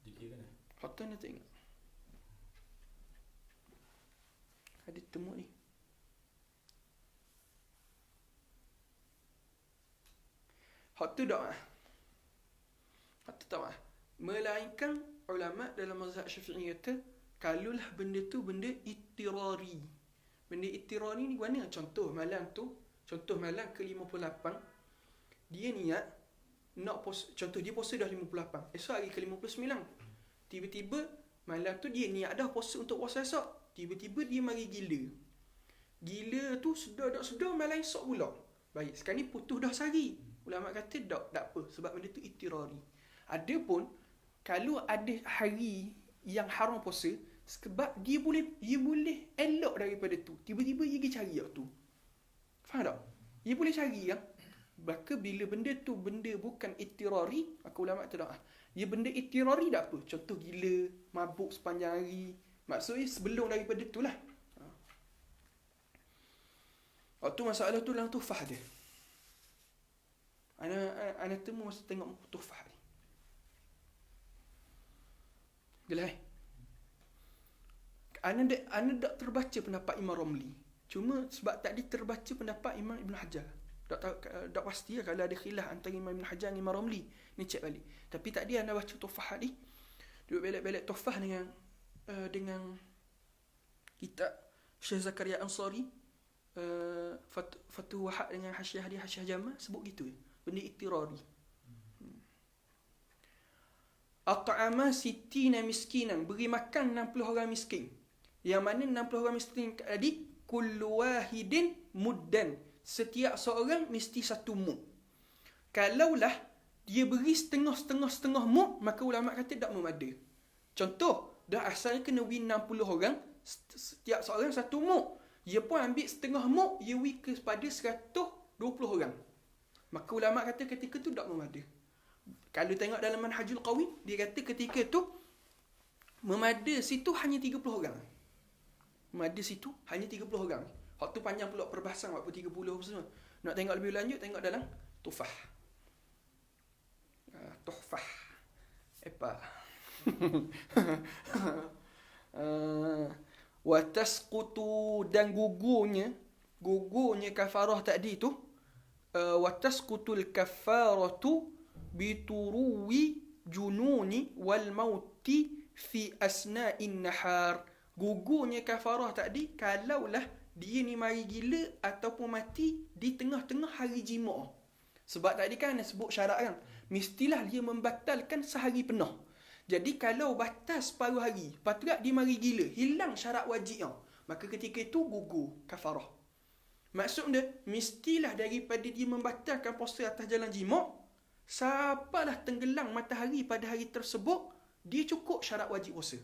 dikira kan?
Hatta nak tengok. Ada temu ni. Hak tu tak mah. Melainkan ulama dalam mazhab Syafi'i kata, kalulah benda tu benda ittirari. Benda ittirari ni mana? Contoh malam ke-58, dia niat nak puasa, contoh dia puasa dah 58, esok hari ke-59. Tiba-tiba malam tu dia niat dah puasa untuk puasa esok. Tiba-tiba dia mari gila. Gila tu sedar malam esok pula. Baik, sekarang ni putus dah sehari. Ulama kata tak apa, sebab benda tu ittirari. Adapun kalau ada hari yang haram puasa, sebab dia boleh elok daripada tu, tiba-tiba dia pergi cari tu. Faham tak? Dia boleh cari kan? Maka bila benda tu benda bukan ittirari, maka ulama kata tak. Dia benda ittirari tak apa. Contoh gila, mabuk sepanjang hari. Maksudnya sebelum daripada tu lah. Waktu masalah tu dalam Tuhfah dia. Ana temu masa tengok Tuhfah ni. Gelai. Ana tak terbaca pendapat Imam Ramli. Cuma sebab tadi terbaca pendapat Imam Ibn Hajar. Tak pasti lah kalau ada khilaf antara Imam Ibn Hajar dan Imam Ramli. Ni cek balik. Tapi tadi anda baca Tuhfah ni, duduk belak-belak Tuhfah dengan kitab Syekh Zakaria Ansari, Fathul Wahab dengan Hasyiah dia, Hasyiah Jamal, sebut gitu ya. Benda ittirari. At'ama sittina miskinan, beri makan 60 orang miskin. Yang mana 60 orang miskin tadi, kullu wahidin muddan, setiap seorang mesti 1 mud. Kalaulah dia beri setengah mud, maka ulama kata tak memada. Contoh, dah asalnya kena beri 60 orang, setiap seorang 1 mud. Dia pun ambil setengah mud, dia beri kepada 120 orang. Maka ulama kata ketika tu tak memada. Kalau tengok dalam Manhajul Qawim, dia kata ketika tu memada situ hanya 30 orang. Memada situ hanya 30 orang. Waktu panjang pula perbahasan waktu 30 semua. Nak tengok lebih lanjut, tengok dalam Tufah. Tuhfah. Apa? Wa tasqutu, dan gugurnya kafarah tadi tu, wa tasqutul kafaratu bituruwi jununi wal mauti fi asna'in nahar. Gugurnya kafarah tadi kalaulah dia ni mari gila ataupun mati di tengah-tengah hari jima'. Sebab tadi kan sebut syarat kan, mestilah dia membatalkan sehari penuh. Jadi kalau batas separuh hari, patut dia mari gila, hilang syarat wajibnya, maka ketika itu gugur kafarah. Maksud dia, mestilah daripada dia membatalkan puasa atas jalan jima', sapalah tenggelam matahari pada hari tersebut, dia cukup syarat wajib puasa.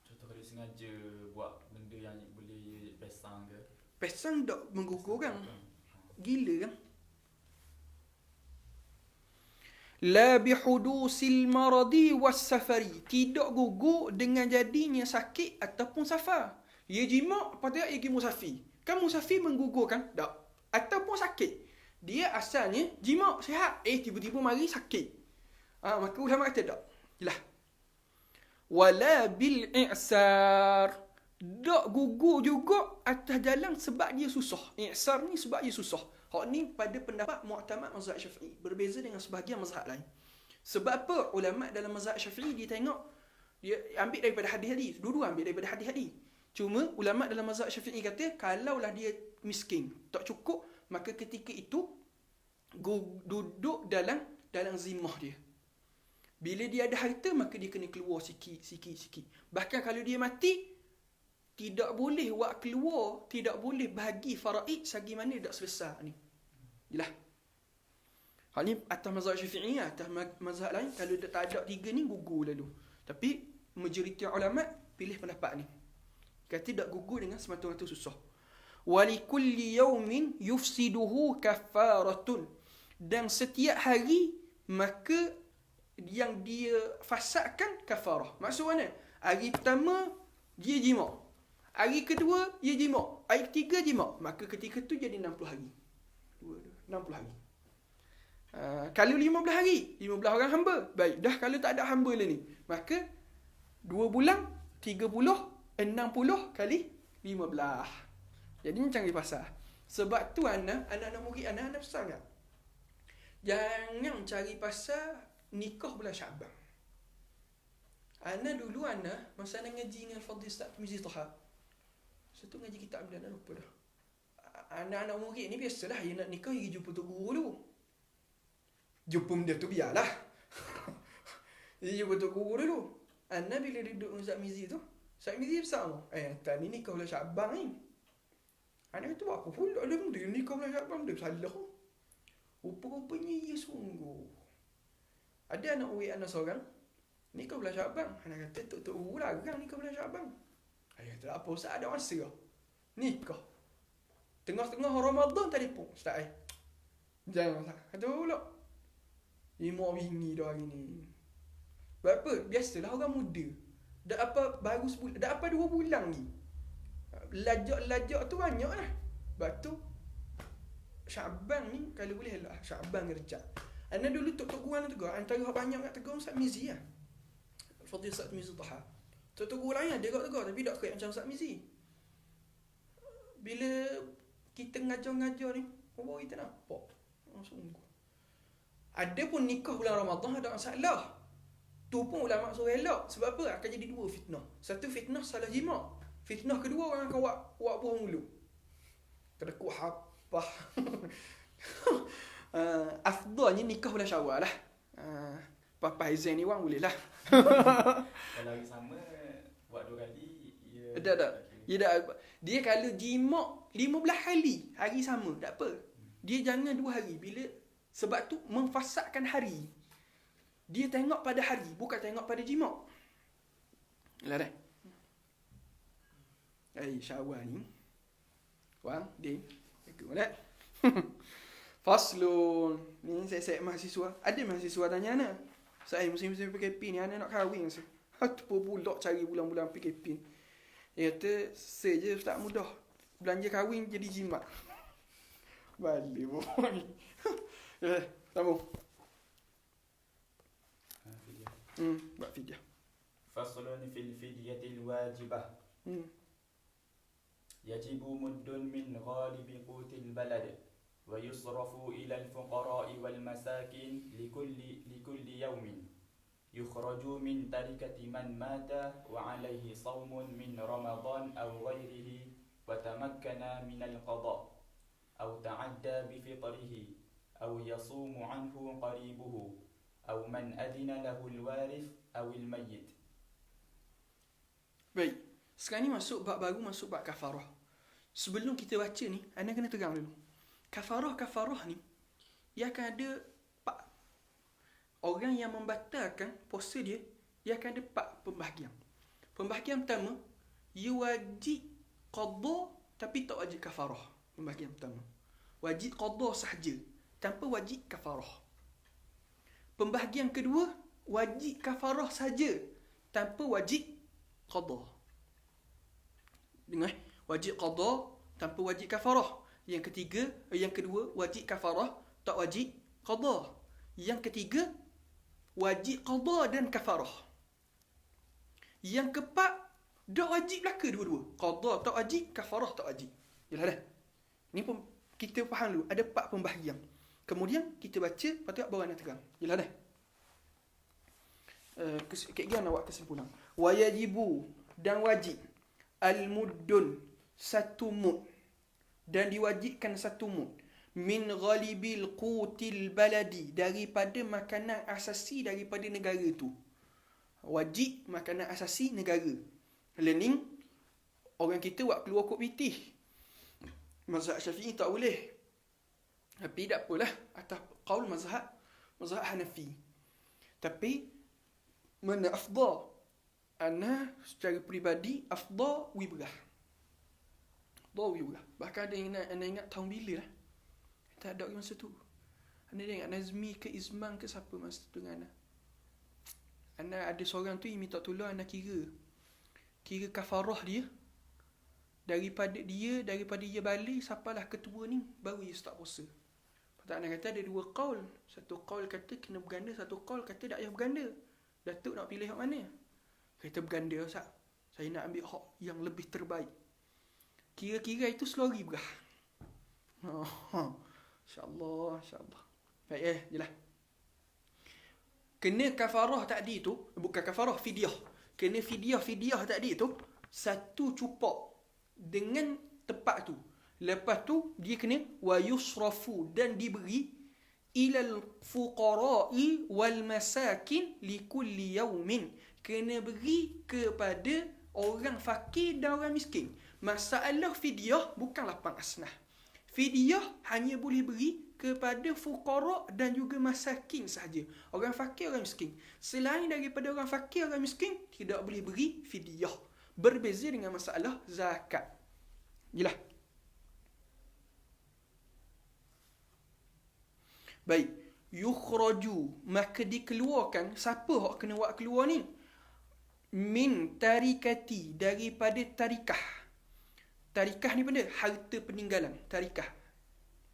Contoh kalau sengaja buat benda yang boleh pesang ke?
Pesang tak mengukur kan? Gila kan? La bihudusil maradi was safari. Tidak gugur dengan jadinya sakit ataupun safar. Ya jima', patut dia pergi musafir. Kan musafir menggugurkan? Tak. Ataupun sakit. Dia asalnya jima' sihat. Tiba-tiba mari sakit. Maka ulama kata tak. Jelas. Wala bil i'sar. Tak gugur juga atas jalan sebab dia susah. I'sar ni sebab dia susah. Hak ni pada pendapat mu'tamad mazhab Syafi'i, berbeza dengan sebahagian mazhab lain. Sebab apa? Ulama dalam mazhab Syafi'i dia tengok, dia ambil daripada hadis-hadis. Dua-dua ambil daripada hadis-hadis. Cuma ulama dalam mazhab Syafi'i kata kalaulah dia miskin, tak cukup, maka ketika itu duduk dalam zimmah dia. Bila dia ada harta, maka dia kena keluar sikit. Bahkan kalau dia mati, tidak boleh buat keluar, tidak boleh bahagi faraid selagi mana tak selesai ni. Jelas. Hal ni atas mazhab Syafi'i, atas mazhab lain kalau tak ada tiga ni gugur lalu. Tapi majoriti ulama pilih pendapat ni. Kata tak gugur dengan semata-mata susah. Walikulli yawmin yufsiduhu kafaratun. Dan setiap hari maka yang dia fasadkan kafarah. Maksud mana? Hari pertama dia jima'. Hari kedua, dia jima'. Hari ketiga, jima'. Maka ketika tu jadi 60 hari. 60 hari. Kalau 15 hari, 15 orang hamba. Baik, dah kalau tak ada hamba lah ni. Maka 2 bulan, 30, 60 kali 15. Jadi macam di pasar. Sebab tu anak-anak murid anak pesan tak? Jangan cari pasar nikah bulan Syaban. Dulu masa ngaji dengan Fadil Ustaz Mizi Taha. Satu ngaji kitab bila lupa dah. Anak-anak murid ni biasalah dia nak nikah pergi jumpa tok guru dulu. Jumpa dia tu biarlah. Dia jumpa tok guru dulu. Bila duduk dengan Ustaz Mizi tu, Ustaz Mizi bersama. Tak ni nikah bulan Syaban ni. Anak tu apa pula dia nikah bulan Syaban dia salah. Rupa-rupanya ia sungguh. Ada anak murid anak seorang nikah bulan Syaban. Anak kata tok guru larang nikah bulan Syaban. Ayah tak apa, Ustaz ada masa nikah. Tengah-tengah Ramadan telefon, Ustaz jangan Ustaz. Kata pula 5 bini dah hari ni. Sebab apa? Biasalah orang muda. Dah apa baru sebulan, dah apa 2 bulan ni. Lajak tu banyak lah. Sebab tu Syaban ni kalau boleh lah Syaban kerja. Dulu tok guru tegur, antara banyak kat tegur Ustaz Mizi lah. Fadil Ustaz Mizi Taha. Tok guru lain ada tegur tapi tak kaya macam Ustaz Mizi. Bila kita ngajar-ngajar ni, kita nampak. Sungguh. Ada pun nikah bulan Ramadan ada masalah. Tu pun ulama suruh elak. Sebab apa? Akan jadi 2 fitnah. Satu fitnah salah jima'. Fitnah kedua orang akan buat buah mulu. Kedekut hapah. Afdalnya nikah bulan Syawal lah. Papa Haizan ni orang boleh lah.
Kalau hari sama buat 2 kali
dia kalau jima' 15 hari sama tak apa. Dia jangan 2 hari. Bila sebab tu memfasadkan hari. Dia tengok pada hari, bukan tengok pada jima'. Lah dah. Syawal ni. Wang, ding. Ikut dah. Faslun. Ni saya mahasiswa. Ada mahasiswa tanya anak. Saya musim-musim PKP ni anak nak kahwin saya. Apa pula cari bulan-bulan PKP ni. Dia kata, saya tak mudah. Belanja kahwin jadi jimat. Balik boy. Sambung.
fidyah.
Buat fidyah.
Faslun fil fidyatil wajibah. يجب مد من غالب قوت البلد ويصرف إلى الفقراء والمساكين لكل يوم يخرج من تركة من مات وعليه صوم من رمضان أو غيره وتمكن من القضاء أو تعدى بفطره أو يصوم عنه قريبه أو من أذن له الوارث أو الميت.
Baik. Sekarang ni masuk bab baru, masuk bab kafarah. Sebelum kita baca ni, anda kena terang dulu. Kafarah ni, ia akan ada 4. Orang yang membatalkan puasa dia akan ada 4 pembahagian. Pembahagian pertama, ia wajib qada tapi tak wajib kafarah. Pembahagian pertama. Wajib qada sahaja, tanpa wajib kafarah. Pembahagian kedua, wajib kafarah saja, tanpa wajib qada. Dengar, wajib qada tanpa wajib kafarah. Yang kedua, wajib kafarah tak wajib qada. Yang ketiga, wajib qada dan kafarah. Yang keempat, tak wajib belaka dua-dua. Qada tak wajib, kafarah tak wajib. Yalah dah. Ni pun kita faham dulu, ada 4 pembahagian. Kemudian kita baca, lepas tu baru nak terang. Yalah dah. Kek nak buat kesimpulan. Wa yajibu dan wajib al-muddun 1 mud, dan diwajibkan 1 mud min ghalibil qutil baladi, daripada makanan asasi daripada negara tu. Wajib makanan asasi negara. Learning orang kita buat keluar kod pitih. Mazhab Syafi'i tak boleh. Tapi tak apalah, atas qaul mazhab Hanafi. Tapi mana afdal? Ana secara peribadi afdal wibrah. Bahkan ada yang anda ingat tahun bila lah. Tak ada masa tu. Anda ingat Nazmi ke Izman ke siapa masa tu dengan Anda ada seorang tu yang minta tolong anda kira kafarah dia. Daripada dia balik sampalah ketua ni baru dia start puasa. Patut anda kata ada 2 qaul. Satu qaul kata kena berganda, satu qaul kata tak payah berganda. Datuk nak pilih hak mana? Kata berganda, Ustaz. Saya nak ambil hak yang lebih terbaik. Kira-kira itu selori berah. InsyaAllah. Baik jelah. Kena kafarah tadi tu, bukan kafarah, fidyah. Kena fidyah tadi tu 1 cupak dengan tepat tu. Lepas tu dia kena wa yusrafu, dan diberi ilal fuqara'i wal masakin likulli yaumin, kena beri kepada orang fakir dan orang miskin. Masalah fidyah bukan 8 asnaf. Fidyah hanya boleh beri kepada fuqara dan juga masakin sahaja. Orang fakir, orang miskin. Selain daripada orang fakir, orang miskin, tidak boleh beri fidyah. Berbeza dengan masalah zakat. Jelas? Baik. Yukhraju, maka dikeluarkan. Siapa yang kena buat keluar ni? Min tarikati, daripada tarikah. Tarikah ni benda harta peninggalan. Tarikah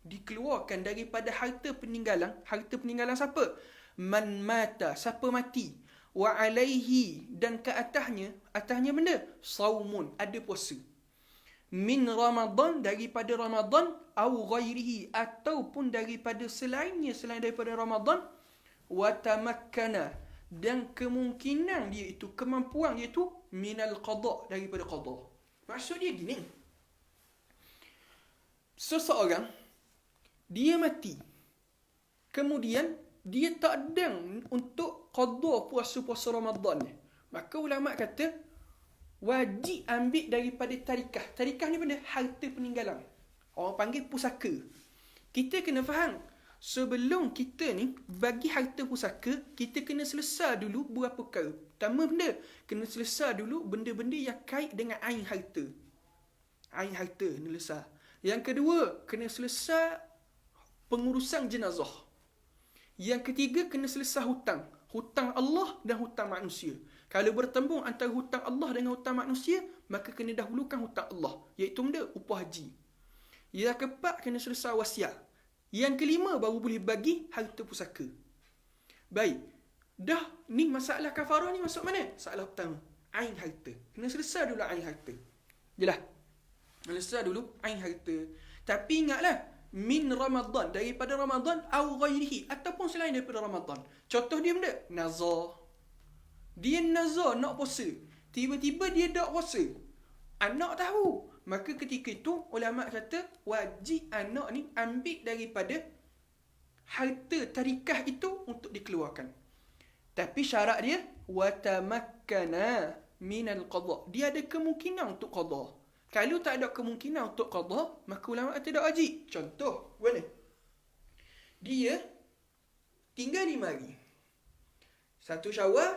dikeluarkan daripada harta peninggalan. Harta peninggalan siapa? Man mata, siapa mati. Wa alaihi, dan ke atasnya benda saumun, ada puasa. Min Ramadan, daripada Ramadan, au ghairihi, ataupun daripada selain daripada Ramadan. Wa tamakkana, dan kemungkinan dia itu, kemampuan dia itu minal qada, daripada qada. Maksud dia gini, seseorang dia mati, kemudian dia tak ada untuk qada puasa Ramadan ni, maka ulama kata wajib ambil daripada tarikah. Tarikah ni benda harta peninggalan, orang panggil pusaka. Kita kena faham, sebelum kita ni bagi harta pusaka, kita kena selesai dulu beberapa perkara. Pertama benda, kena selesai dulu benda-benda yang kait dengan ain harta. Ain harta ni selesai. Yang kedua, kena selesai pengurusan jenazah. Yang ketiga, kena selesai hutang. Hutang Allah dan hutang manusia. Kalau bertembung antara hutang Allah dengan hutang manusia, maka kena dahulukan hutang Allah, iaitu benda upah haji. Yang keempat, kena selesai wasiat. Yang kelima baru boleh bagi harta pusaka. Baik. Dah ni masalah kafarah ni masuk mana? Masalah pertama. Ain harta. Kena selesai dulu ain harta. Jelas? Selesai dulu ain harta. Tapi ingatlah, min Ramadan, daripada Ramadan au ghairihi, ataupun selain daripada Ramadan. Contoh dia benda nazar. Dia nazar nak puasa. Tiba-tiba dia tak puasa. Anak tahu. Maka ketika itu ulama kata wajib anak ni ambil daripada harta tarikah itu untuk dikeluarkan. Tapi syarat dia watamakkana minal qada. Dia ada kemungkinan untuk qada. Kalau tak ada kemungkinan untuk qada, maka ulama kata tak wajib. Contoh, mana? Dia tinggal 5 hari. 1 Syawal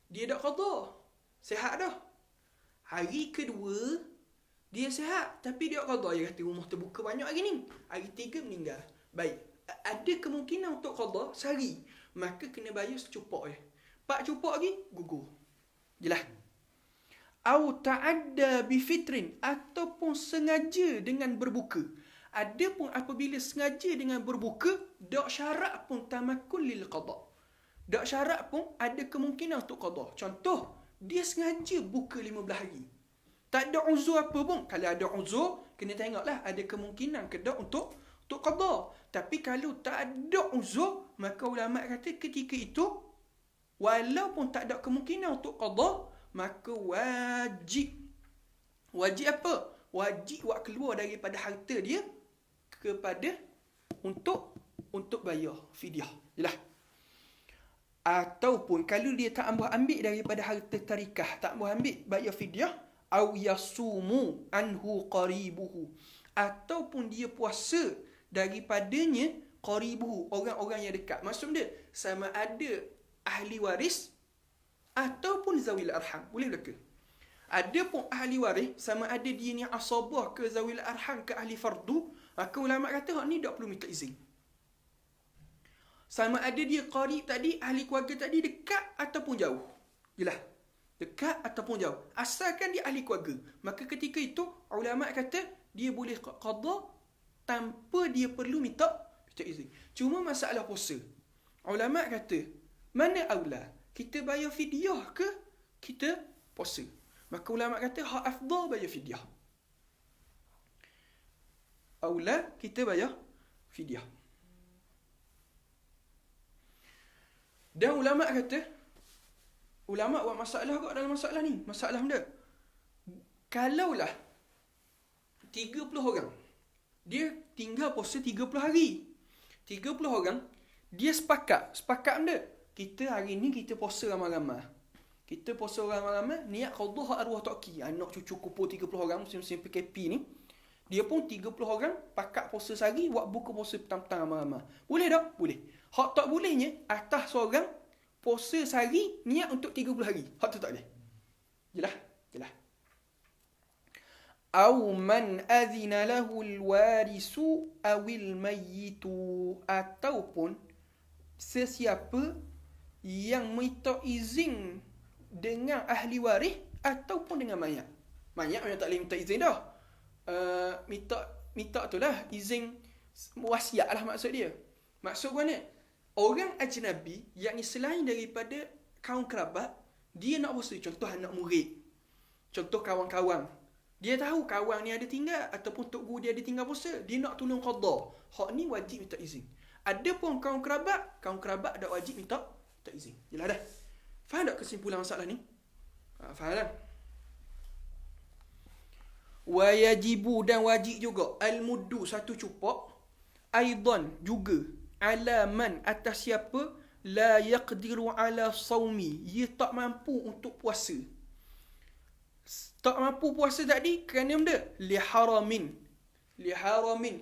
dia dak qada. Sihat dah. Hari kedua dia sihat tapi dia qada. Dia kata rumah terbuka banyak hari ni. Hari 3 meninggal. Baik. Ada kemungkinan untuk qada sehari. Maka kena bayar secupak je. 4 cupak lagi gugur. Jelas? Au ta'adda bifitrin, ataupun sengaja dengan berbuka. Adapun apabila sengaja dengan berbuka, dak syarat pun tamakul lil qada. Dak syarat pun ada kemungkinan untuk qada. Contoh, dia sengaja buka 15 hari. Tak ada uzur apa pun. Kalau ada uzur, kena tengoklah ada kemungkinan ke tak untuk qada. Tapi kalau tak ada uzur, maka ulama kata ketika itu walaupun tak ada kemungkinan untuk qada, maka wajib. Wajib apa? Wajib buat keluar daripada harta dia kepada untuk bayar fidyah. Jelas? Ataupun kalau dia tak ambil daripada harta tarikah, tak ambil bayar fidyah, au yasumu anhu qaribuhu, ataupun dia puasa daripadanya qaribuhu, orang-orang yang dekat. Maksud dia sama ada ahli waris ataupun zawil arham. Boleh belaka. Adapun ahli waris, sama ada dia ni asabah ke zawil arham ke ahli fardu, maka ulama kata hak ni tak perlu minta izin. Sama ada dia qarib tadi, ahli keluarga tadi dekat ataupun jauh. Jelas? Dekat ataupun jauh. Asalkan dia ahli keluarga, maka ketika itu ulama kata dia boleh qada tanpa dia perlu minta izin. Cuma masalah puasa. Ulama kata, mana aula? Kita bayar fidyah ke kita puasa? Maka ulama kata hak afdal bayar fidyah. Aula kita bayar fidyah. Dan ulama kata, ulama buat masalah kot dalam masalah ni. Masalah benda. Kalaulah 30 orang, dia tinggal puasa 30 hari. 30 orang, dia sepakat benda. Kita hari ni kita puasa ramai-ramai. Kita puasa ramai-ramai, niat qada hak arwah taqi. Anak cucu kumpul 30 orang musim-musim PKP ni. Dia pun 30 orang pakat puasa sehari, buat buka puasa petang-petang ramai-ramai. Boleh tak? Boleh. Hak tak bolehnya, atas seorang puasa sehari, niat untuk 30 hari. Hak tu tak boleh. Jelas? Jelas. Au man azina lahu alwarisu awil mayyitu, ataupun sesiapa yang minta izin dengan ahli waris ataupun dengan mayat. Mayat memang tak boleh minta izin dah. Minta tu lah izin wasiat lah maksud dia. Maksud mana? Orang ajnabi yang selain daripada kaum kerabat, dia nak puasa. Contoh anak murid, contoh kawan-kawan. Dia tahu kawan ni ada tinggal ataupun tok guru dia ada tinggal puasa, dia nak tolong qada. Hak ni wajib minta izin. Adapun kaum kerabat tak wajib minta izin. Jelas dah? Faham tak kesimpulan masalah ni? Faham tak? Wa yajibu, dan wajib juga al-muddu, 1 cupak, aidan juga, ala man, atas siapa, la yaqdiru ala saumi, ia tak mampu untuk puasa. Tak mampu puasa tadi kerana benda liharamin,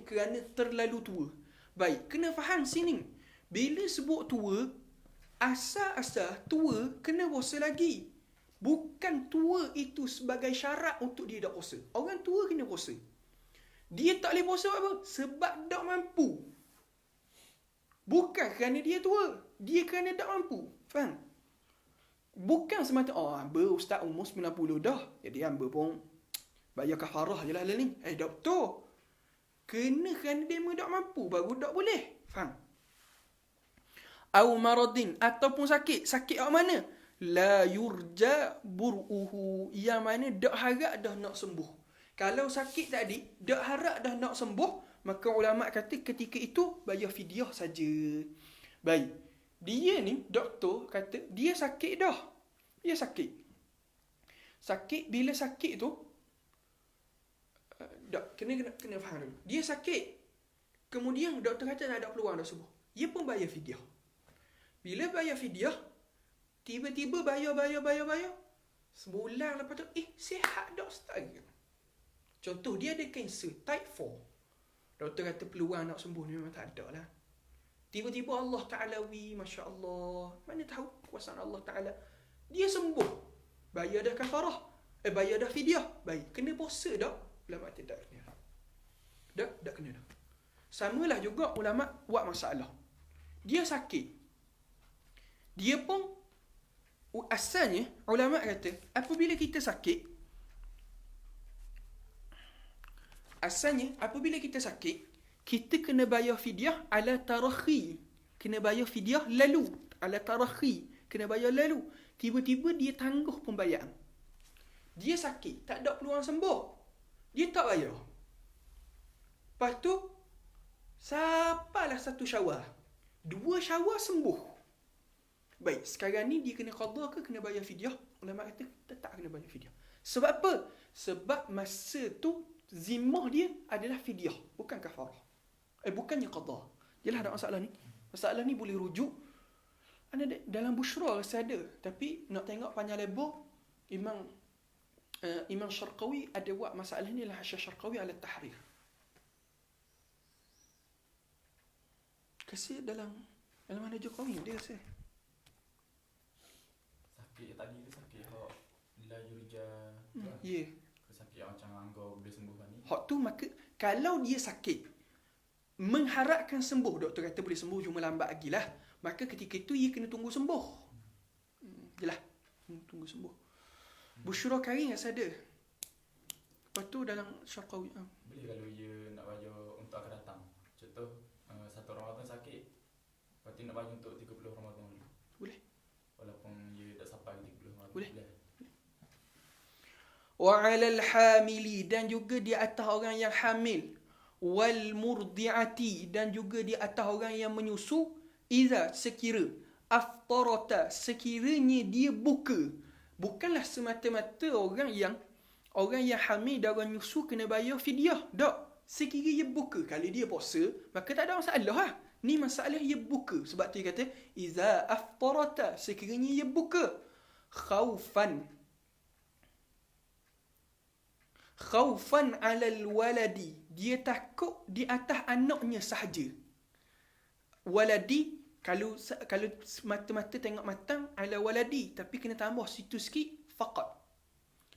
kerana terlalu tua. Baik, kena faham sini. Bila sebut tua, asal-asal tua kena puasa lagi. Bukan tua itu sebagai syarat untuk dia tak puasa. Orang tua kena puasa. Dia tak boleh puasa apa? Sebab tak mampu. Bukan kerana dia tua. Dia kerana tak mampu. Faham? Bukan semata, hamba ustaz umur 90 dah, jadi hamba pun bayar kafarah je lah ni. Tak betul. Kena kerana dia tak mampu, baru tak boleh. Faham? Au maradin, ataupun sakit. Sakit kat mana? La yurja bur'uhu, yang mana dak harap dah nak sembuh. Kalau sakit tadi, dak harap dah nak sembuh, maka ulama kata ketika itu bayar fidyah saja. Baik. Dia ni, doktor kata, dia sakit dah. Dia sakit. Sakit, bila sakit tu, kena faham dulu. Dia sakit. Kemudian doktor kata tak ada peluang dah sembuh. Dia pun bayar fidyah. Bila bayar fidyah, tiba-tiba bayar. Sebulan lepas tu, sihat dah start. Contoh, dia ada kanser type 4. Doktor kata peluang nak sembuh ni memang tak ada lah. Tiba-tiba Allah Ta'ala Masya Allah. Mana tahu kuasaan Allah Ta'ala. Dia sembuh. Bayar dah kafarah. Bayar dah fidyah. Baik. Kena puasa dah. Ulama tidak kena. Tak kena dah. Samalah juga ulama buat masalah. Dia sakit. Dia pun asalnya ulama kata apabila kita sakit, kita kena bayar fidyah ala tarakhi. Kena bayar fidyah lalu. Ala tarakhi. Kena bayar lalu. Tiba-tiba dia tangguh pembayaran. Dia sakit. Tak ada peluang sembuh. Dia tak bayar. Lepas tu, sampailah 1 Syawal. 2 Syawal sembuh. Baik, sekarang ni dia kena qada ke kena bayar fidyah? Ulama kata tak kena bayar fidyah. Sebab apa? Sebab masa tu zimmah dia adalah fidyah, bukan kafarah. Bukannya qada. Jelas tak masalah ni? Masalah ni boleh rujuk. Dalam Bushra rasa ada. Tapi nak tengok panjang lebar, Imam Syarqawi ada buat masalah ni lah, Hasyiah Syarqawi ala tahrir. Kasih dalam mana Jokowi dia rasa.
Sakit tadi tu sakit hak la yurja.
Ya.
Sakit yang macam anggap boleh sembuh ni.
Hak tu maka kalau dia sakit mengharapkan sembuh, doktor kata boleh sembuh cuma lambat lagi lah, maka ketika itu ia kena tunggu sembuh. Jelas. Tunggu sembuh. Busyra Karim rasa ada. Lepas tu dalam Syarqawi.
Boleh kalau ia nak bayar untuk akan datang. Contoh 1 Ramadan sakit. Lepas tu nak bayar untuk 30 Ramadan dulu.
Boleh.
Walaupun ia tak sampai 30 Ramadan.
Boleh. Wa 'alal hamili, dan juga di atas orang yang hamil. Wal murdi'ati, dan juga di atas orang yang menyusu. Iza, sekira. Aftarata, sekiranya dia buka. Bukanlah semata-mata orang yang hamil dan orang nyusu kena bayar fidyah. Tak. Sekira dia buka. Kalau dia puasa, maka tak ada masalah lah. Ni masalah dia buka. Sebab tu dia kata, iza aftarata, sekiranya dia buka. Khaufan alal waladi, dia takut di atas anaknya sahaja. Waladi, kalau mata-mata tengok matang, ala waladi, tapi kena tambah situ sikit, faqat.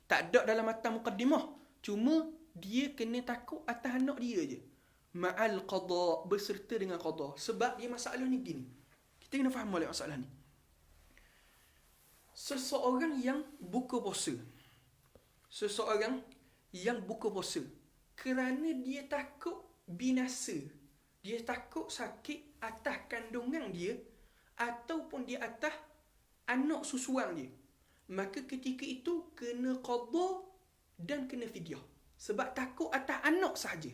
Tak ada dalam matang muqaddimah. Cuma dia kena takut atas anak dia je. Ma'al qada, berserta dengan qada. Sebab dia masalah ni gini. Kita kena faham balik masalah ni. Seseorang yang buka puasa. Kerana dia takut binasa. Dia takut sakit atas kandungan dia ataupun di atas anak susuan dia. Maka ketika itu kena qada dan kena fidyah. Sebab takut atas anak sahaja.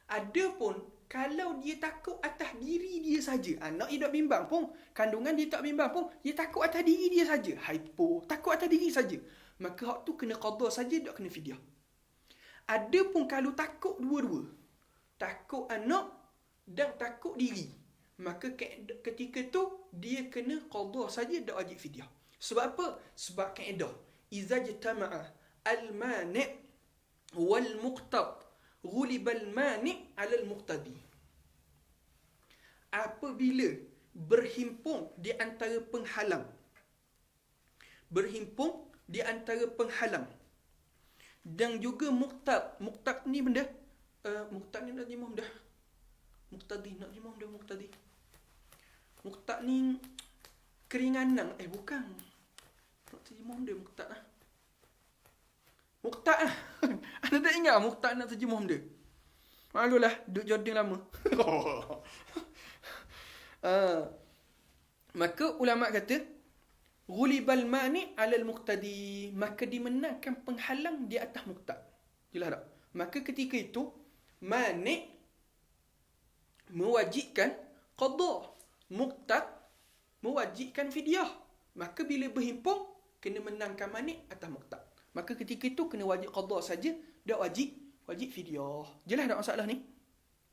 Adapun kalau dia takut atas diri dia saja, anak dia tak bimbang pun, kandungan dia tak bimbang pun, dia takut atas diri dia saja, hypo, takut atas diri saja, maka hak tu kena qada saja, tak kena fidyah. Adapun kalau takut dua-dua, takut anak dan takut diri, maka ketika tu dia kena qada saja, tak wajib fidyah. Sebab apa? Sebab kaedah iza jtama'a al-mani' wal-muqtad ghuliba al-mani' 'ala al-muqtadi. Apabila berhimpun di antara penghalang dan juga muqtad ni benda muqtad ni nak terjemah dah. Muqtad ni keringanan. Bukan. Nak terjemah dia muqtad lah. Muqtad lah. Anda tak ingat muqtad nak terjemah dia? Malulah, duduk Jordan lama. Maka ulama kata, ghulibal mani' 'alal muqtadi, maka dimenangkan penghalang di atas muqtad. Jelas tak? Maka ketika itu mani' mewajibkan qada, muqtad mewajibkan fidyah. Maka bila berhimpun kena menangkan mani' atas muqtad. Maka ketika itu kena wajib qada saja, tak wajib fidyah. Jelas tak masalah ni?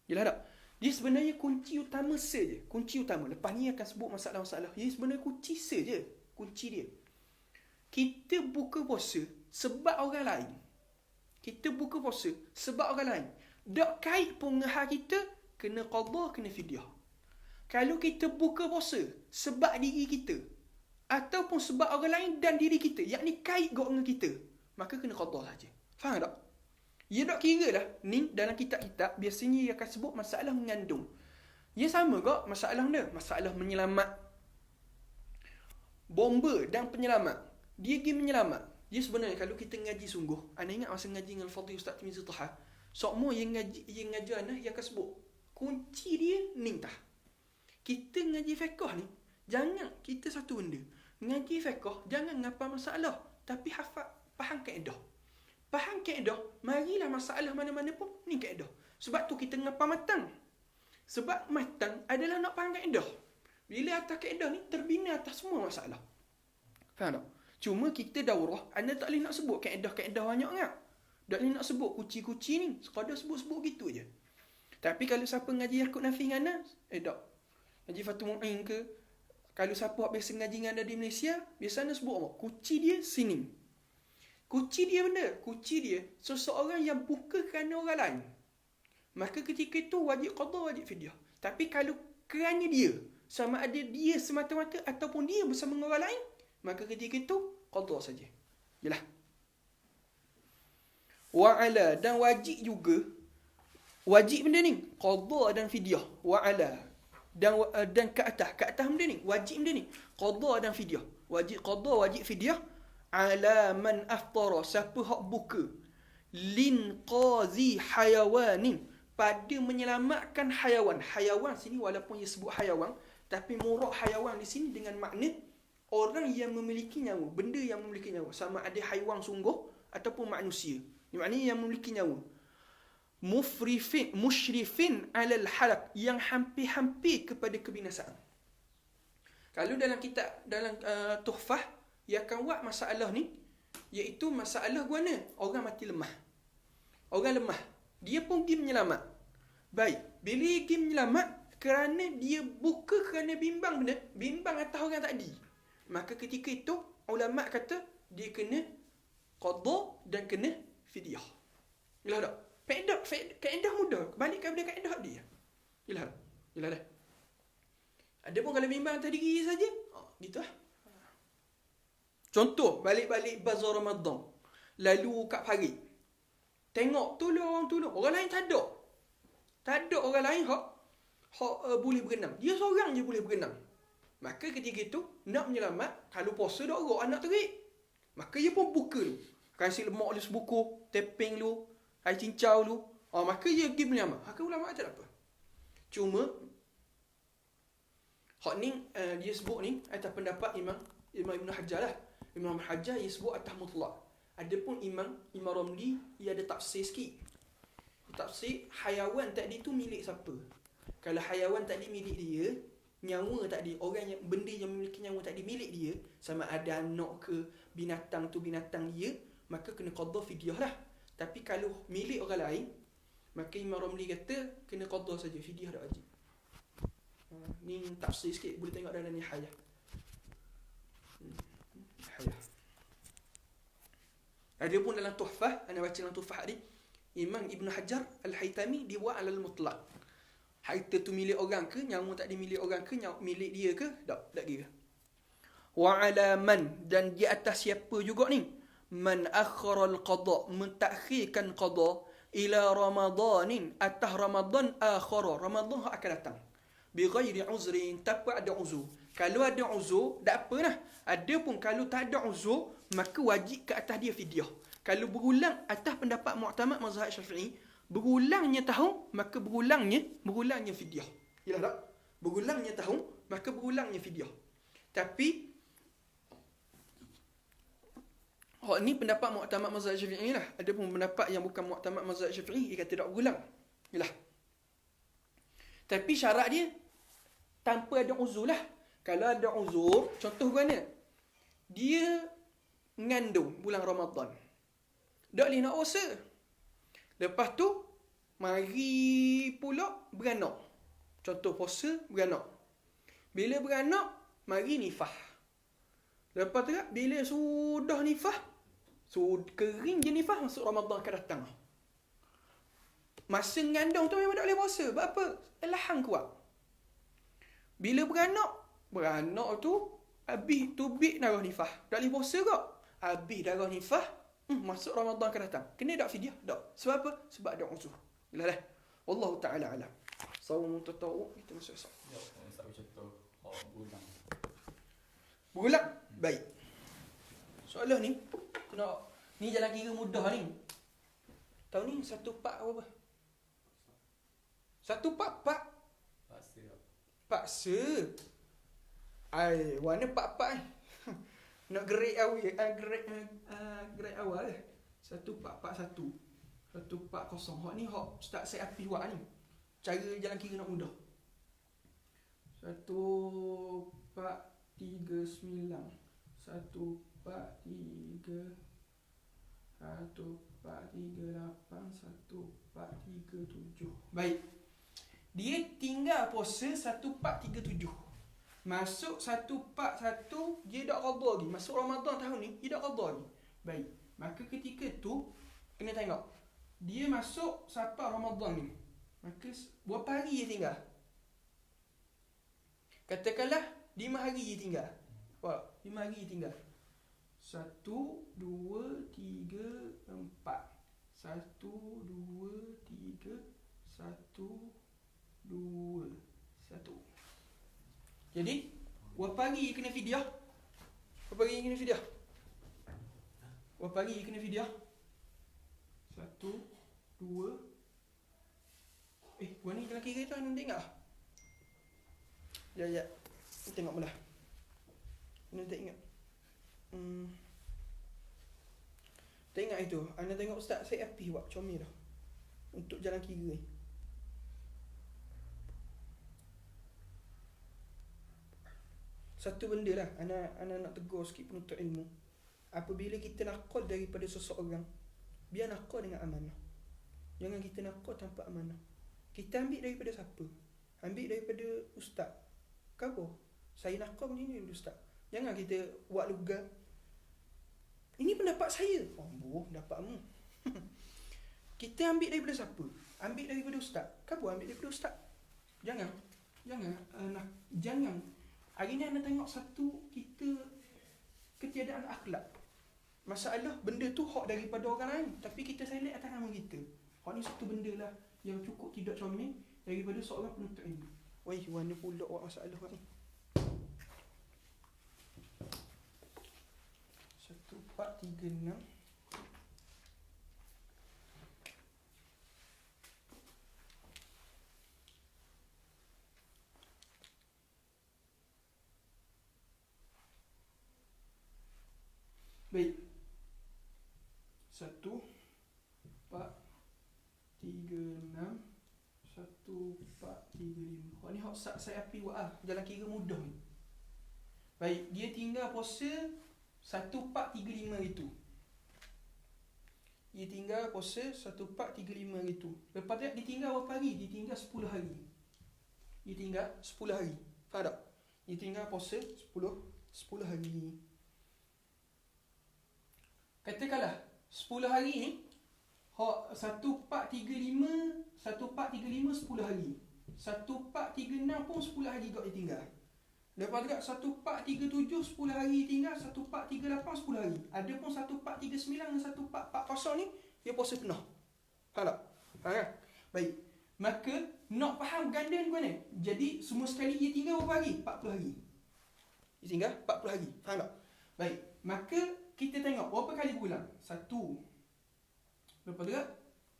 Jelas tak? Dia sebenarnya kunci utama saja. Kunci utama. Lepas ni akan sebut masalah-masalah. Dia sebenarnya kunci saja. Kunci dia. Kita buka puasa sebab orang lain. Kita buka puasa sebab orang lain. Tak kait pun dengan hak kita, kena qada, kena fidyah. Kalau kita buka puasa sebab diri kita, ataupun sebab orang lain dan diri kita, yakni kait dengan kita, maka kena qada saja. Faham tak? Ya tak kira lah. Ni dalam kitab-kitab biasanya ia akan sebut masalah mengandung. Ya sama kok masalah dia. Masalah menyelamat. Bomba dan penyelamat. Dia pergi menyelamat. Dia sebenarnya kalau kita ngaji sungguh. Anda ingat masa ngaji dengan Al-Fadhil Ustaz Timizi Taha. Semua yang ngaji anda yang akan sebut. Kunci dia ni tah. Kita ngaji fiqh ni. Jangan kita satu benda. Ngaji fiqh jangan ngapa masalah. Tapi hafal faham kaedah. Faham kaedah, marilah masalah mana-mana pun ni kaedah. Sebab tu kita ngapa matang. Sebab matang adalah nak faham kaedah. Bila atas kaedah ni terbina atas semua masalah. Faham tak? Cuma kita daurah, anda tak boleh nak sebut kaedah-kaedah banyak kan? Tak boleh nak sebut kuci-kuci ni. Sekadar sebut-sebut gitu je. Tapi kalau siapa ngaji Yakut Nafi dengan anda, tak. Ngaji Fatul Mu'in ke, kalau siapa biasa ngaji dengan anda di Malaysia, biasa anda sebut apa? Kuci dia sini. Kunci dia benda. Kunci dia seseorang yang buka kerana orang lain. Maka ketika itu wajib qada, wajib fidyah. Tapi kalau kerana dia, sama ada dia semata-mata ataupun dia bersama dengan orang lain, maka ketika itu qada saja. Jelas. Wa'ala, dan wajib juga. Wajib benda ni qada dan fidyah. Wa'ala, dan ke atas benda ni, wajib benda ni qada dan fidyah. Wajib qada, wajib fidyah. Ala man aftara, siapa hak buka, lin qazi hayawanin, pada menyelamatkan hayawan. Hayawan sini walaupun ia sebut hayawan, tapi murak hayawan di sini dengan makna orang yang memiliki nyawa, benda yang memiliki nyawa, sama ada haiwan sungguh ataupun manusia. Ini maknanya yang memiliki nyawa. Musyrifin alal halak, yang hampir-hampir kepada kebinasaan. Kalau dalam kitab, dalam Tuhfah, ia akan buat masalah ni, iaitu masalah guana orang mati lemah. Orang lemah, dia pun pergi menyelamat. Baik, bila dia pergi menyelamat kerana dia buka kerana bimbang atas orang tadi, maka ketika itu ulama kata dia kena qada dan kena fidyah. Jelas tak? Kaedah mudah, balik kepada kaedah dia. Jelas tak? Jelas dah. Ada pun kalau bimbang atas diri saja, gitu lah. Contoh, balik-balik bazar Ramadan. Lalu kat parit. Tengok, tolong. Orang lain tak ada. Tak ada orang lain hak boleh berenang. Dia seorang je boleh berenang. Maka ketika itu, nak menyelamat, kalau puasa dah orang anak terik. Maka dia pun buka tu. Kasih lemak lu sebuku, tapping lu, air cincau lu. Maka dia pergi menyelamat. Maka ulama kata apa? Cuma, hak ni, dia sebut ni, atas pendapat Imam Ibn Hajar lah. Imam Hajar ia sebut atas mutlak. Adapun Imam Ramli ia ada tafsir sikit. Tafsir hayawan tadi tu milik siapa? Kalau hayawan tadi milik dia, nyawa tadi, orang yang benda yang memiliki nyawa tadi milik dia, sama ada anak ke binatang tu binatang dia, maka kena qada fidyah lah. Tapi kalau milik orang lain, maka Imam Ramli kata kena qada saja, fidyah tak wajib. Ni tafsir sikit, boleh tengok dalam Nihayah. Ada pun dalam Tuhfah, anda baca dalam Tuhfah ni, Imam Ibn Hajar Al-Haytami dia buat alal mutlak. Harta tu milik orang ke, nyawa tak milik orang ke, nyawa milik dia ke, tak kira. Wa ala man, dan di atas siapa juga ni, man akhara al-qada, mentakhirkan qada ila ramadanin, atas Ramadan akhara, Ramadan akan datang. Bi ghairi uzrin, tanpa ada uzur. Kalau ada uzur, tak apalah. Adapun kalau tak ada uzur, maka wajib ke atas dia fidyah. Kalau berulang atas pendapat mu'tamad mazhab Syafi'i, Berulangnya tahun, maka berulangnya fidyah. Yalah tak? Berulangnya tahun, maka berulangnya fidyah. Tapi ni pendapat muktamad mazhab Syafi'i lah. Ada pun pendapat yang bukan muktamad mazhab Syafi'i, dia kata tak berulang. Yalah. Tapi syarat dia tanpa ada uzur lah. Kalau ada uzur, contoh mana? Dia mengandung bulan Ramadan. Tak boleh nak puasa. Lepas tu, mari pula beranak. Contoh puasa, beranak. Bila beranak, mari nifah. Lepas tu, bila sudah nifah, kering je nifah, masuk Ramadan akan datang. Masa mengandung tu memang tak boleh puasa. Sebab apa? Lahan kuat. Bila beranak tu, habis tubik darah nifah. Tak boleh puasa kok. Habis darah nifah, masuk Ramadan akan datang. Kena tak fidyah? Tak. Sebab apa? Sebab ada uzur. Yalah lah. Wallahu ta'ala alam. Sawm tatawwu kita masuk esok.
Ya, Ustaz contoh berulang.
Berulang? Baik. Soalan ni, ni jalan kira mudah ni. Tahu ni 1 pak apa? 1 pak. Paksa. Warna pak ni. Nak grade awal. 1 pak 1. 1 pak kosong. Hak ni hak Ustaz Syed Api buat ni. Cara jalan kira nak mudah. 1 pak 39. 1 pak 3. 1 pak 38. 1 pak 37. Baik. Dia tinggal puasa 1 pak 37. Masuk 1 pak 1, dia tak qada lagi. Masuk Ramadan tahun ni, dia tak qada lagi. Baik. Maka ketika tu, kena tengok. Dia masuk sampai Ramadan ni. Maka berapa hari dia tinggal? Katakanlah 5 hari dia tinggal. 5 hari dia tinggal. 1, 2, 3, 4. 1, 2, 3, 1, 2, 1. Jadi, berapa hari kena fidyah? Berapa hari kena fidyah? Berapa hari kena fidyah? 1, 2. Gua ni jalan kira tu anda tengok. Ya. Tengok belah. Anda tak ingat. Tengok itu. Anda tengok Ustaz Syed Api buat comel dah. Untuk jalan kira ni. Satu benda lah, Ana nak tegur sikit penuntut ilmu. Apabila kita nakal daripada seseorang, biar nakal dengan amanah. Jangan kita nakal tanpa amanah. Kita ambil daripada siapa? Ambil daripada ustaz. Kau saya nakal macam ni ustaz. Jangan kita buat lugar. Ini pendapat saya. Pendapatmu. Kita ambil daripada siapa? Ambil daripada ustaz. Kau ambil daripada ustaz. Jangan. Hari ni anda tengok satu, kita ketiadaan akhlak. Masalah benda tu hak daripada orang lain, tapi kita select atas nama kita. Hak ni satu benda lah yang cukup tidak comel daripada seorang penuntut ilmu. Weh, mana pula awak masalah ni? 1, 4, 3, 6. Baik. 1, 4, 3, 6. 1, 4, 3, 5. Hak ni hak saya api buat ah. Jalan kira mudah ni. Baik, dia tinggal puasa 1, 4, 3, 5 itu. Dia tinggal puasa 1, 4, 3, 5 itu. Lepas tu dia tinggal berapa hari? Dia tinggal 10 hari. Dia tinggal 10 hari. Faham tak? Dia tinggal puasa 10 hari. Katakanlah 10 hari ni 1, 4, 3, 5 10 hari. 1, 4, 3, 6 pun 10 hari juga dia tinggal. Lepas tu 1, 4, 3, 7 10 hari dia tinggal. 1, 4, 3, 8 10 hari. Ada pun 1, 4, 3, 9 dan 1, 4, 4 kosong ni dia puasa penuh. Faham tak? Faham kan? Baik. Maka nak faham ganda ni mana? Jadi semua sekali dia tinggal berapa hari? 40 hari. Dia tinggal 40 hari. Faham tak? Baik. Maka kita tengok berapa kali bulan. 1. Lepas tu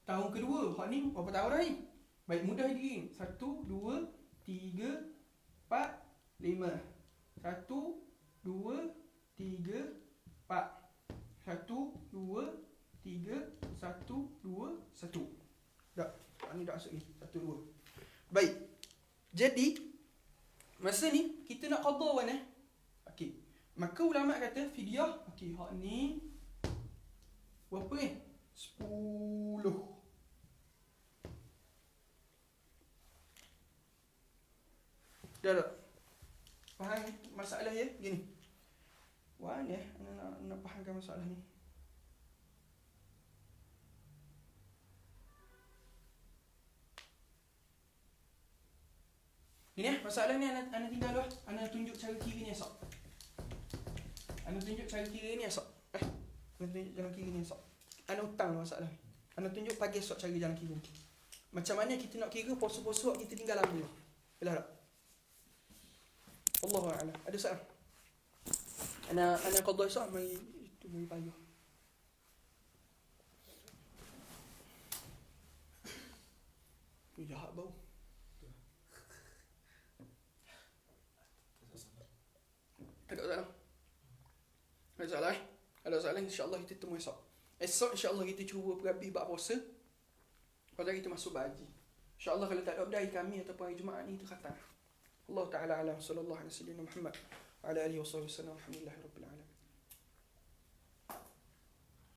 tahun kedua. Hak ni berapa tahun dah ni? Baik, mudah lagi. 1, 2, 3, 4, 5. 1, 2, 3, 4. 1, 2, 3, 1, 2, 1. Dah. Hak ni dah masuk ni. 1, 2. Baik. Jadi masa ni kita nak qada kan Okey. Maka ulama kata fidyah. Okey, hak ni berapa ni? 10. Dah tak? Faham masalah ya? Gini. Wah ni nak fahamkan masalah ni. Gini masalah ni ana tinggal lah. Ana tunjuk cara kira ni esok. Ana tunjuk cara kira ni esok. Ana tunjuk jalan kira ni esok. Ana hutang masalah ni. Ana tunjuk pagi esok cara jalan kira ni. Macam mana kita nak kira poso-poso kita tinggal lama. Belah tak? Allahu a'lam. Ada soalan? Ana qada esok mari itu mari payah. Tu jahat bau. Tak ada soalan. Ada soalan? Ada soalan, insya-Allah kita temu esok. Esok insya-Allah kita cuba berhabis bab puasa. Pada kita masuk bab haji. Insya-Allah kalau tak ada update kami ataupun hari Jumaat ni itu khatam. Allah Taala alam sallallahu alaihi wasallam Muhammad wa ala alihi wasallam alhamdulillahirabbil alamin.